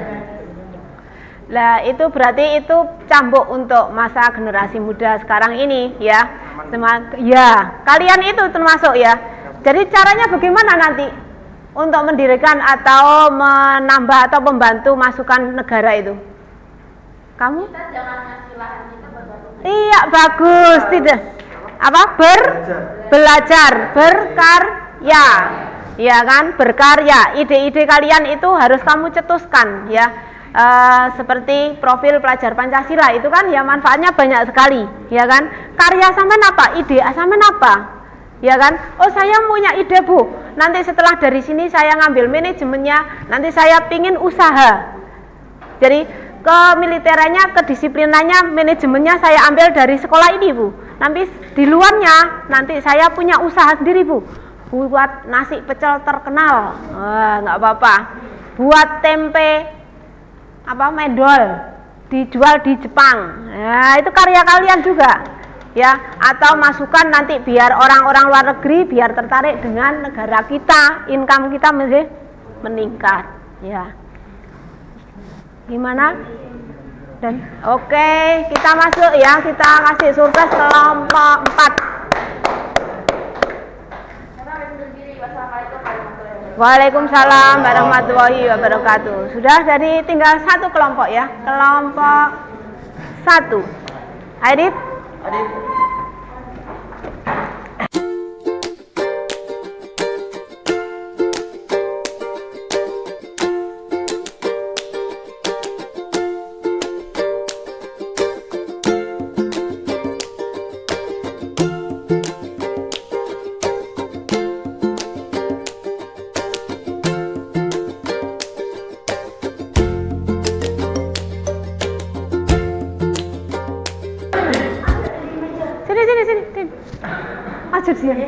Lah itu berarti itu cambuk untuk masa generasi muda sekarang ini ya. Ya, kalian itu termasuk ya. Jadi caranya bagaimana nanti untuk mendirikan atau menambah atau membantu masukan negara itu? Kamu?
kita jangan ngasih lahan kita berbatu.
Iya, bagus. Tidak. Apa? Belajar, berkarya. Ya kan? Berkarya. Ide-ide kalian itu harus kamu cetuskan ya. Seperti profil pelajar Pancasila itu kan ya manfaatnya banyak sekali, ya kan? Karya sampean apa? Ide sampean apa? Ya kan? Oh, saya punya ide, Bu. Nanti setelah dari sini saya ngambil manajemennya, nanti saya pingin usaha. Jadi kemiliterannya, kedisiplinannya, manajemennya saya ambil dari sekolah ini, Bu. Nanti di luarnya nanti saya punya usaha sendiri, Bu. Buat nasi pecel terkenal. Nggak apa-apa. Buat tempe mendol dijual di Jepang. Nah, itu karya kalian juga. Ya, atau masukan nanti biar orang-orang luar negeri biar tertarik dengan negara kita, income kita masih meningkat, ya. Gimana? Dan oke, kita masuk ya, kita kasih surprise kelompok 4. Waalaikumsalam warahmatullahi wabarakatuh. Sudah, jadi tinggal satu kelompok ya. Kelompok 1. Adit. Sini.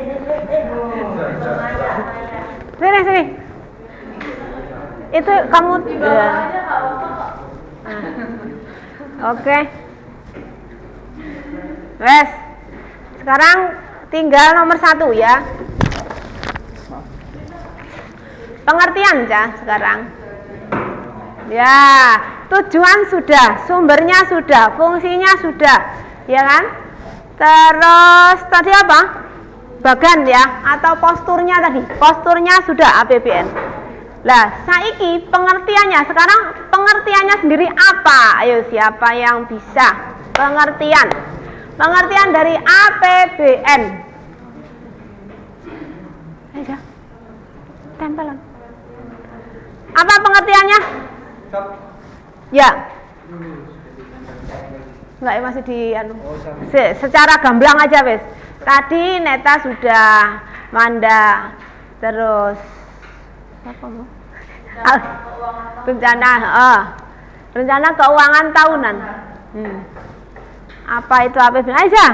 Itu kamu ya. Oke. Wes. Sekarang tinggal nomor 1 ya. Pengertian ya sekarang. Ya, tujuan sudah, sumbernya sudah, fungsinya sudah, ya kan? Terus tadi apa? Bagan ya, atau posturnya tadi. Posturnya sudah APBN. Lah, saiki pengertiannya. Sekarang pengertiannya sendiri apa? Ayo, siapa yang bisa? Pengertian. Pengertian dari APBN. Ayo, tempelan. Apa pengertiannya? Ya. Enggak, masih di secara gamblang aja, wes. Tadi Neta sudah, Manda, terus apa mau? Rencana keuangan tahunan. Apa itu APBN? Aisyah.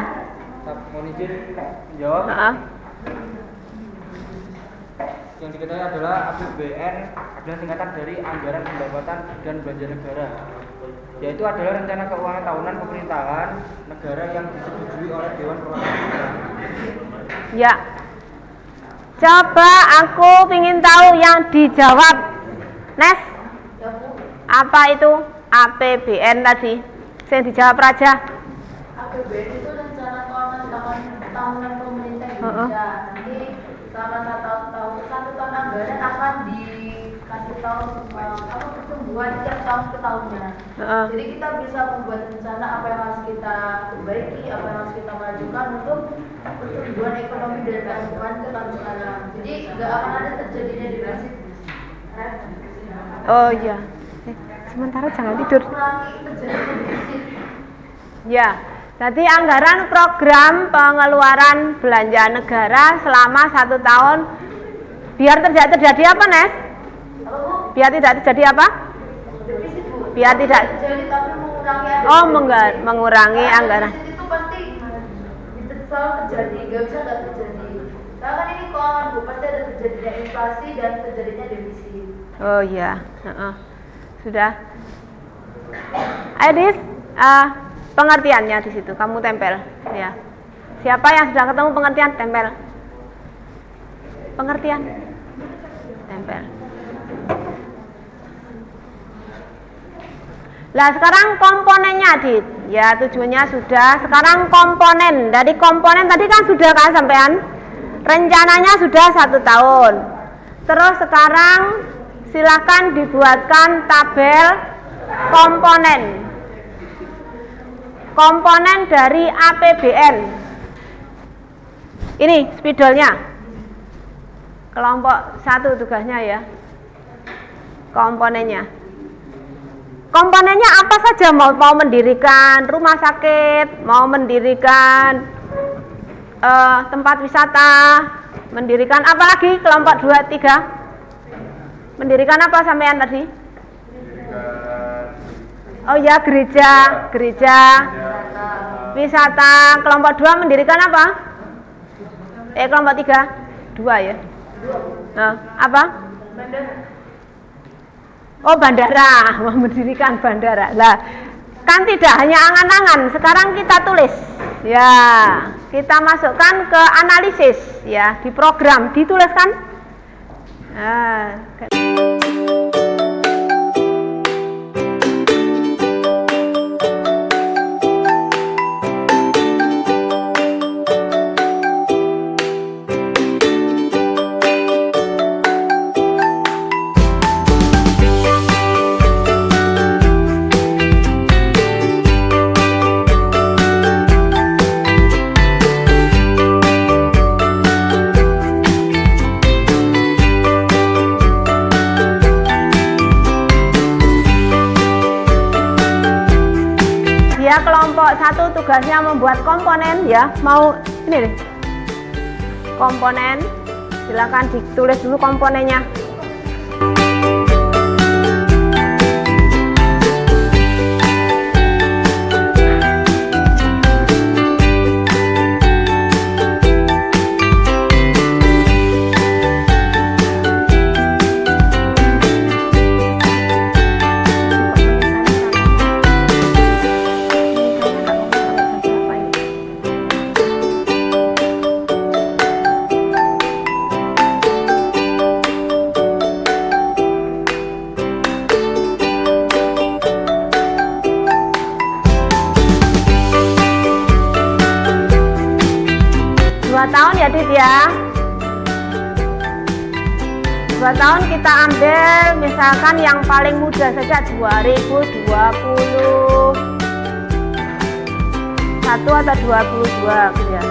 izin jawab. Yang diketahui adalah APBN adalah singkatan dari Anggaran Pendapatan dan Belanja Negara, yaitu adalah rencana keuangan tahunan pemerintahan negara yang disetujui oleh Dewan Perwakilan Daerah.
Ya. Coba aku ingin tahu yang dijawab. Nes, apa itu APBN tadi? Saya dijawab Raja.
APBN itu rencana keuangan tahunan pemerintah Indonesia. Nanti selama satu tahun anggaran akan dikasih tahu pertumbuhan tiap tahun ke tahunnya. Jadi kita bisa membuat rencana apa yang harus kita perbaiki, apa yang harus kita majukan untuk pertumbuhan ekonomi dan kehidupan ke tahun sekarang. Jadi nggak akan ada terjadinya defisit.
Oh iya. Sementara jangan tidur. Ya. Jadi anggaran program pengeluaran belanja negara selama 1 tahun biar tidak terjadi apa, Nes? Biar tidak terjadi apa? Biar tidak
terjadi tapi mengurangi.
Oh, mengurangi anggaran.
Itu pasti selalu terjadi, nggak bisa nggak terjadi. Karena kan ini keuangan Bu, pasti ada terjadinya inflasi dan terjadinya defisit.
Oh iya, sudah. Ayo pengertiannya di situ, kamu tempel, ya. Siapa yang sudah ketemu pengertian, tempel. Pengertian, tempel. Nah sekarang komponennya, Adit. Ya tujuannya sudah. Sekarang komponen. Dari komponen tadi kan sudah kan sampean. Rencananya sudah 1 tahun. Terus sekarang silakan dibuatkan tabel komponen. Komponen dari APBN. Ini spidolnya. Kelompok 1 tugasnya ya. Komponennya. Komponennya apa saja, mau mendirikan rumah sakit, mau mendirikan tempat wisata, mendirikan apa lagi kelompok 2, 3? Mendirikan apa sampean tadi? Oh ya, gereja, wisata. Kelompok 2 mendirikan apa? Kelompok 3? 2 ya. Apa? Oh, bandara, mau mendirikan bandara. Lah, kan tidak hanya angan-angan, sekarang kita tulis. Ya, kita masukkan ke analisis ya, di program dituliskan. Kelompok 1 tugasnya membuat komponen ya. Mau ini nih. Komponen. Silakan ditulis dulu komponennya. Ya Dit ya, 2 tahun kita ambil misalkan yang paling mudah saja 2021 atau 22 gitu ya.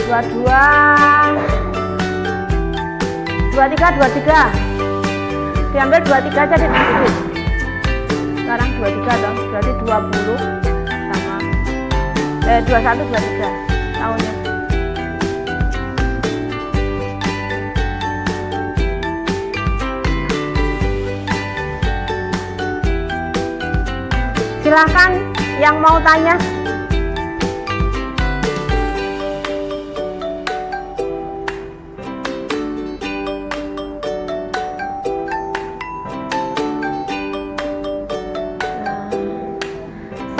23 diambil 23 aja Dit. Sekarang 23 dong, berarti 20 sama 21 23 tahunnya. Silahkan yang mau tanya.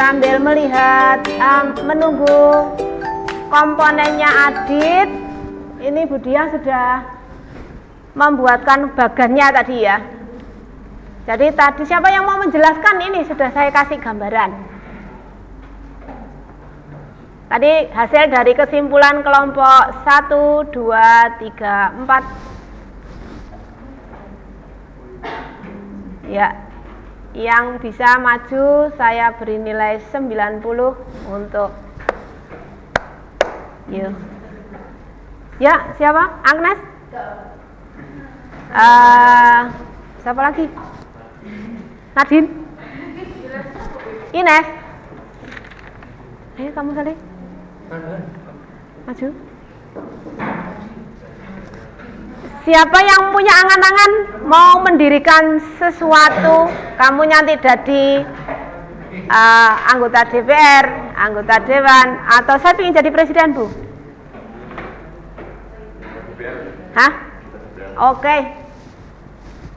sambil melihat menunggu komponennya Adit. Ini Bu Diah sudah membuatkan bagannya tadi ya. Jadi tadi siapa yang mau menjelaskan, ini sudah saya kasih gambaran. Tadi hasil dari kesimpulan kelompok 1, 2, 3, 4. Ya, yang bisa maju saya beri nilai 90 untuk yuk. Ya, siapa? Agnes? Siapa lagi? Nadine? Ines? Ayo kamu Saleh. Maju. Siapa yang punya angan-angan mau mendirikan sesuatu, kamu nanti jadi anggota DPR, anggota Dewan, atau saya ingin jadi presiden, Bu? Hah? Oke.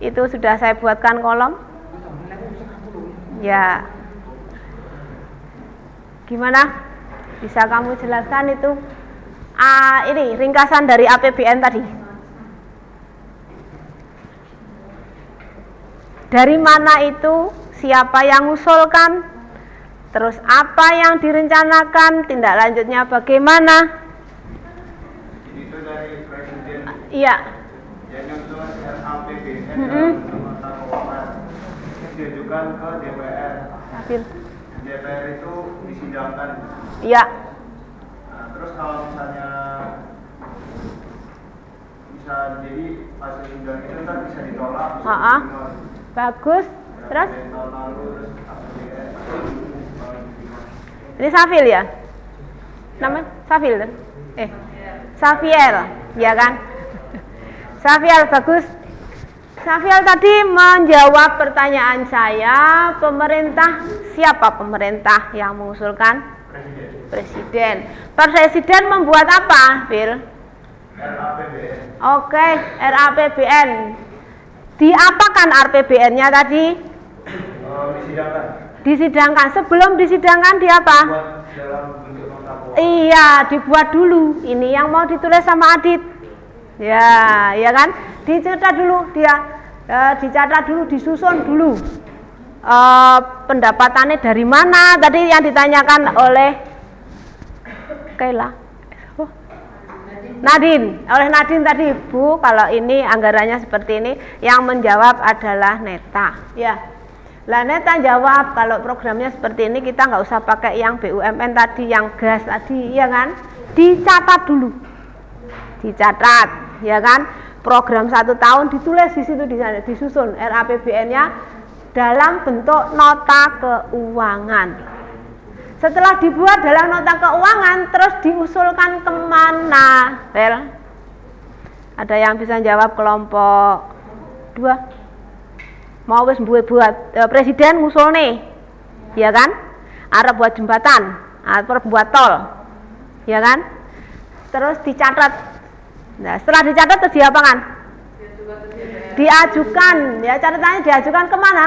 Itu sudah saya buatkan kolom. Ya. Gimana? Bisa kamu jelaskan itu? Ini ringkasan dari APBN tadi. Dari mana itu? Siapa yang mengusulkan? Terus apa yang direncanakan? Tindak lanjutnya bagaimana?
Itu dari presiden.
Iya.
Yang nyusun RAPBN dalam mata keuangan diajukan ke DPR. DPR itu disidangkan.
Iya.
Nah, terus kalau misalnya bisa jadi hasil sidang itu ntar bisa ditolak.
Bagus. Terus?
Tahun lalu terus APBN.
Ini Safil ya? Namanya Safil? Safiel, ya kan? Safiel, bagus. Safiel tadi menjawab pertanyaan saya, pemerintah, siapa pemerintah yang mengusulkan? Presiden. Presiden membuat apa, Phil?
RAPBN.
Oke, RAPBN. Diapakan RAPBN-nya tadi?
Disidangkan.
Disidangkan. Sebelum disidangkan di apa?
Buat dalam bentuk nota keuangan.
Iya, dibuat dulu. Ini yang mau ditulis sama Adit. Ya, ya kan? Dicatat dulu dia. Dicatat dulu, disusun dulu. Pendapatannya dari mana? Tadi yang ditanyakan oleh Kaila. Nadine, oleh Nadine tadi, Bu, kalau ini anggarannya seperti ini, yang menjawab adalah Neta. Ya. Lah Neta jawab kalau programnya seperti ini kita nggak usah pakai yang BUMN tadi, yang gas tadi, ya kan? Dicatat dulu, dicatat, ya kan? Program 1 tahun ditulis di situ, di sana disusun RAPBN-nya dalam bentuk nota keuangan. Setelah dibuat dalam nota keuangan, terus diusulkan kemana? Well, ada yang bisa jawab kelompok 2? Mau wis buat presiden ngusul nih, ya kan? Arep buat jembatan, arep buat tol, ya kan? Terus dicatat. Nah, setelah dicatat terus diapakan? Diajukan, ya catatannya diajukan kemana?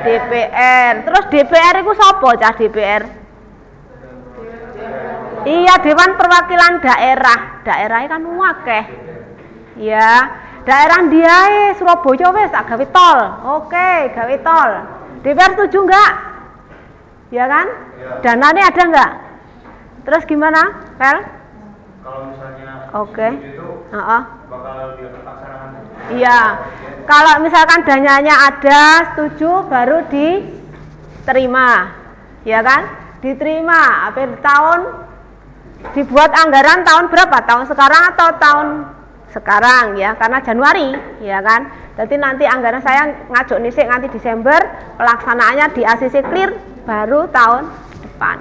DPR. Terus DPR itu sapa cah DPR? Iya, Dewan Perwakilan Daerah. Daerahnya kan wakeh. Ya. Daerah diae Surabaya wis tak gawe tol. Oke, gawe tol. DPR setuju enggak? Ya kan?
Ya.
Dananya ada enggak? Terus gimana, Pel?
Kalau misalnya
Oke.
itu bakal dilaksanakan.
Iya. Kalau misalkan dananya ada, setuju baru diterima. Ya kan? Diterima akhir tahun, dibuat anggaran tahun berapa? Tahun sekarang atau tahun sekarang ya, karena Januari, ya kan. Jadi nanti anggaran saya ngajuk nisik nanti Desember, pelaksanaannya di ACC clear baru tahun depan.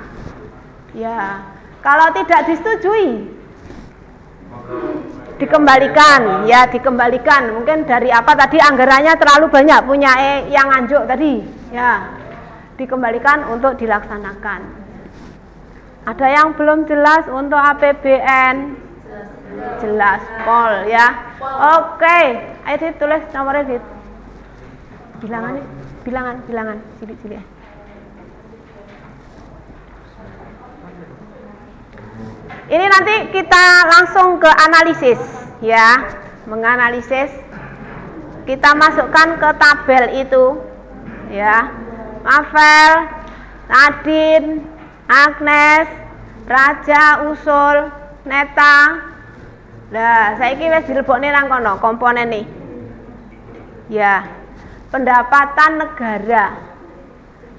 Ya, kalau tidak disetujui dikembalikan, ya dikembalikan. Mungkin dari apa tadi anggarannya terlalu banyak punya yang anjuk tadi, ya dikembalikan untuk dilaksanakan. Ada yang belum jelas untuk APBN? Jelas, Pol ya. Oke, ayo ditulis nomornya di bilangannya, bilangan, cilik-cilik. Ini nanti kita langsung ke analisis ya. Menganalisis. Kita masukkan ke tabel itu ya. Mafel, Nadine, Agnes, Raja, Usul, Neta. Lah, saiki wis dilebokne nang kono komponen nih. Ya. Pendapatan negara.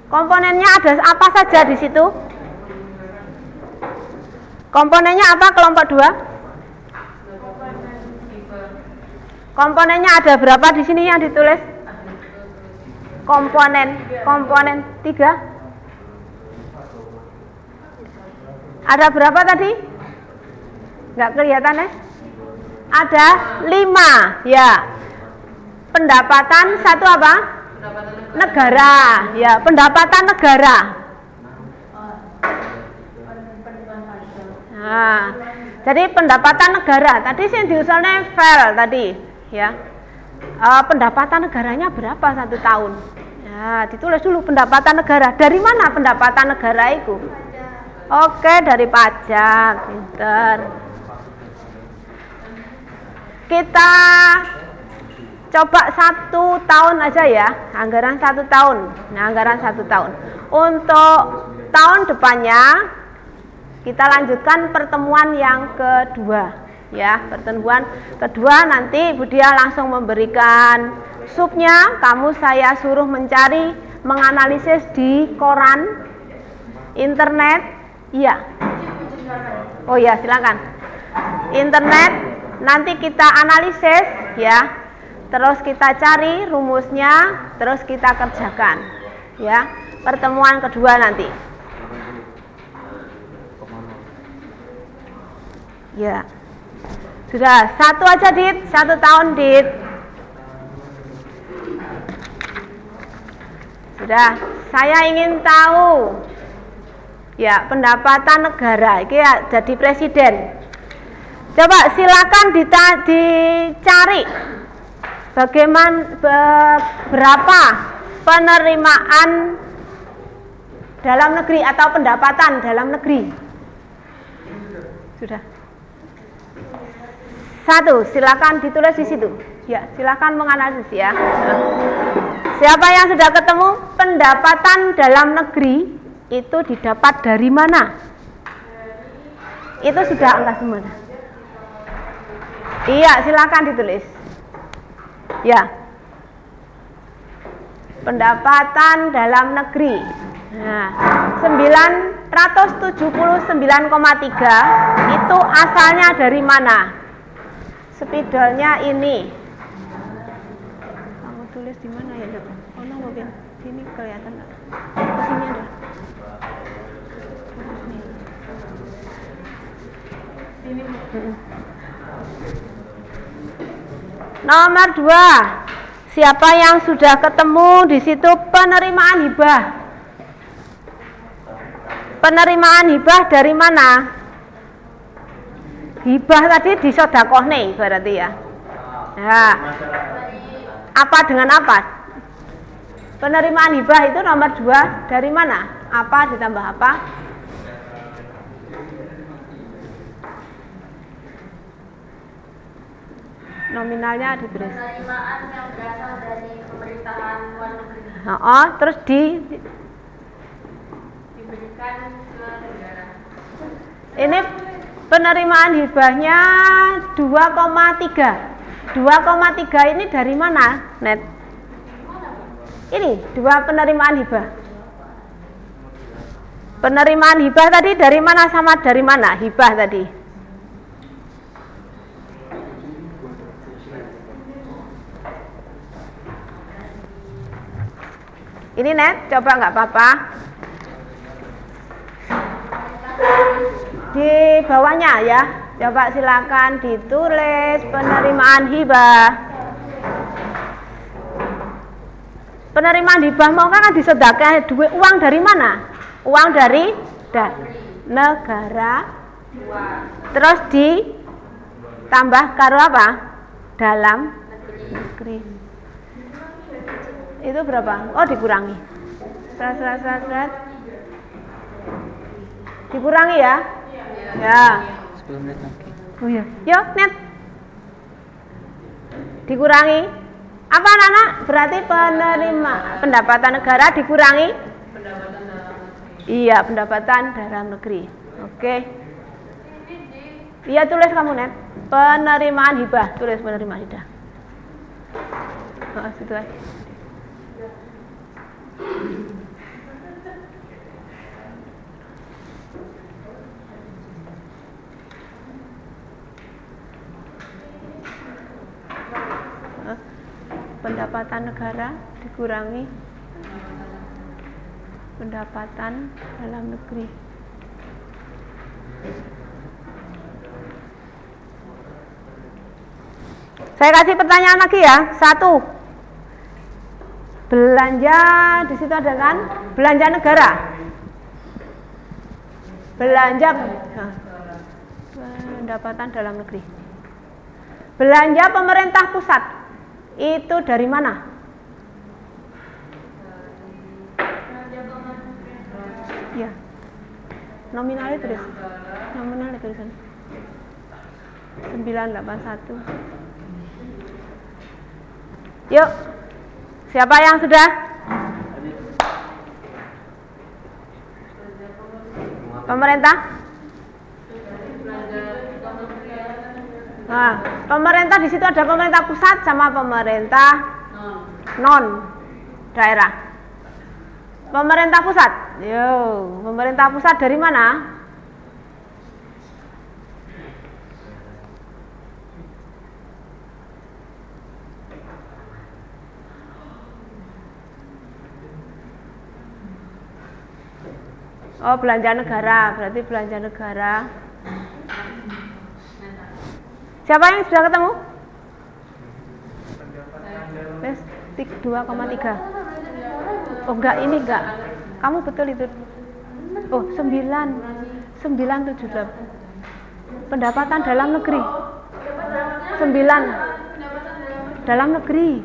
Komponennya ada apa saja di situ? Komponennya apa kelompok 2? Komponennya ada berapa di sini yang ditulis? Komponen 3. Ada berapa tadi? Enggak kelihatan ya? Ada 5 ya. Pendapatan satu apa? Negara ya, pendapatan negara. Nah, jadi pendapatan negara tadi sih diusulnya FEL tadi ya. Pendapatan negaranya berapa 1 tahun? Ya, ditulis dulu pendapatan negara. Dari mana pendapatan negara itu? Oke, dari pajak. Pinter. Kita coba 1 tahun aja ya, anggaran 1 tahun. Nah, anggaran 1 tahun. Untuk tahun depannya kita lanjutkan pertemuan yang kedua ya. Pertemuan kedua nanti Bu Dia langsung memberikan subnya, kamu saya suruh mencari, menganalisis di koran, internet. Iya. Oh ya, silakan. Internet nanti kita analisis ya. Terus kita cari rumusnya, terus kita kerjakan ya. Pertemuan kedua nanti. Ya. Sudah, 1 aja Dit, 1 tahun Dit. Sudah, saya ingin tahu ya pendapatan negara ini ya, jadi presiden. Coba silakan dicari bagaimana berapa penerimaan dalam negeri atau pendapatan dalam negeri. Sudah. 1, silakan ditulis di situ. Ya, silakan menganalisis ya. Siapa yang sudah ketemu pendapatan dalam negeri itu didapat dari mana? Itu sudah angka semua. Iya, silakan ditulis. Ya. Pendapatan dalam negeri. Nah, 979,3 itu asalnya dari mana? Spidolnya ini. Kamu tulis di mana ya, Dok? Oh, no, mungkin sini kelihatan enggak? Ke sini ada. Sini. Nomor 2. Siapa yang sudah ketemu di situ penerimaan hibah? Penerimaan hibah dari mana? Hibah tadi disodakohne berarti ya. Nah, apa dengan apa? Penerimaan hibah itu nomor 2 dari mana? Apa ditambah apa? Nominalnya diberi.
Penerimaan yang berasal dari pemerintahan luar negeri.
Terus
diberikan ke negara.
Ini penerimaan hibahnya 2,3. 2,3 ini dari mana, Net? Ini 2 penerimaan hibah. Penerimaan hibah tadi dari mana sama dari mana? Hibah tadi. Ini Net, coba nggak apa-apa. Di bawahnya ya, coba silakan ditulis penerimaan hibah. Penerimaan hibah mau kan disedekah duit uang dari mana? Uang dari negara. Terus ditambah karo apa? Dalam negeri. Itu berapa? Oh, dikurangi. Dikurangi ya. Ya.
10 menit lagi.
Oh ya. Yuk, Net. Dikurangi. Apa anak-anak? Berarti penerima pendapatan negara dikurangi? Iya, pendapatan dalam negeri. Oke. Iya, tulis kamu, Net. Penerimaan hibah, tulis penerimaan hibah. Oh, situ aja. Pendapatan negara dikurangi pendapatan dalam negeri. Saya kasih pertanyaan lagi ya. 1. Belanja di situ ada kan? Belanja negara. Belanja pendapatan dalam negeri. Belanja pemerintah pusat. Itu dari mana? Ya. Nominalnya tulis. Nominalnya tulisan. 981. Yuk. Siapa yang sudah? Pemerintah? Nah, pemerintah di situ ada pemerintah pusat sama pemerintah non daerah. Pemerintah pusat. Yo, pemerintah pusat dari mana? Oh, belanja negara, berarti belanja negara. Siapa yang sudah ketemu? 2,3. Oh enggak, ini enggak. Kamu betul itu. Oh, 978. Pendapatan dalam negeri. 9 dalam negeri.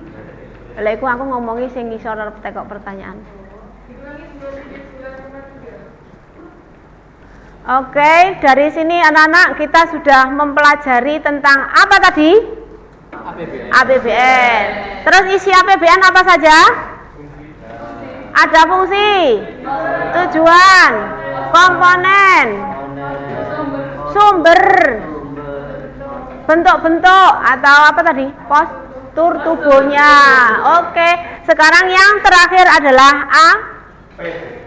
Lha iku aku ngomongi sing ngisor tekok pertanyaan. Oke, dari sini anak-anak kita sudah mempelajari tentang apa tadi? APBN. Terus isi APBN apa saja? Ada fungsi, tujuan, komponen, sumber, bentuk-bentuk atau apa tadi? Postur tubuhnya. Oke, sekarang yang terakhir adalah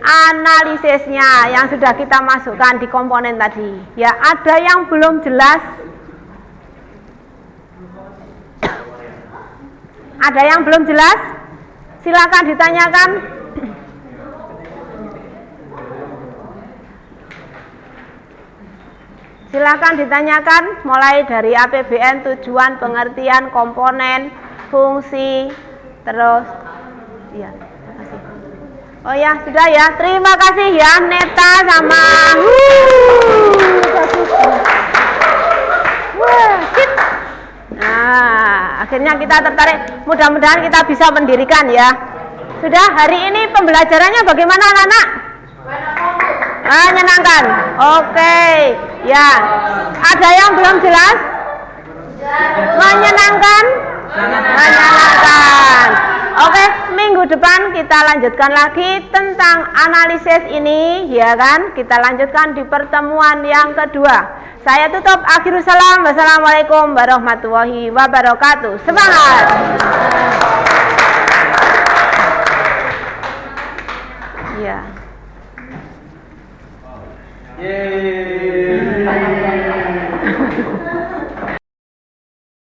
analisisnya yang sudah kita masukkan di komponen tadi. Ya, ada yang belum jelas? Ada yang belum jelas? Silakan ditanyakan. Silakan ditanyakan mulai dari APBN, tujuan, pengertian, komponen, fungsi, terus ya. Oh ya, sudah ya. Terima kasih ya Neta sama Nah, akhirnya kita tertarik. Mudah-mudahan kita bisa mendirikan ya. Sudah, hari ini pembelajarannya bagaimana anak-anak? Menyenangkan. Oke. Ya. Ada yang belum jelas? Menyenangkan? Menyenangkan. Oke, minggu depan kita lanjutkan lagi tentang analisis ini, ya kan? Kita lanjutkan di pertemuan yang kedua. Saya tutup, akhirul salam. Wassalamualaikum warahmatullahi wabarakatuh. Semangat. Ya.
Yeay.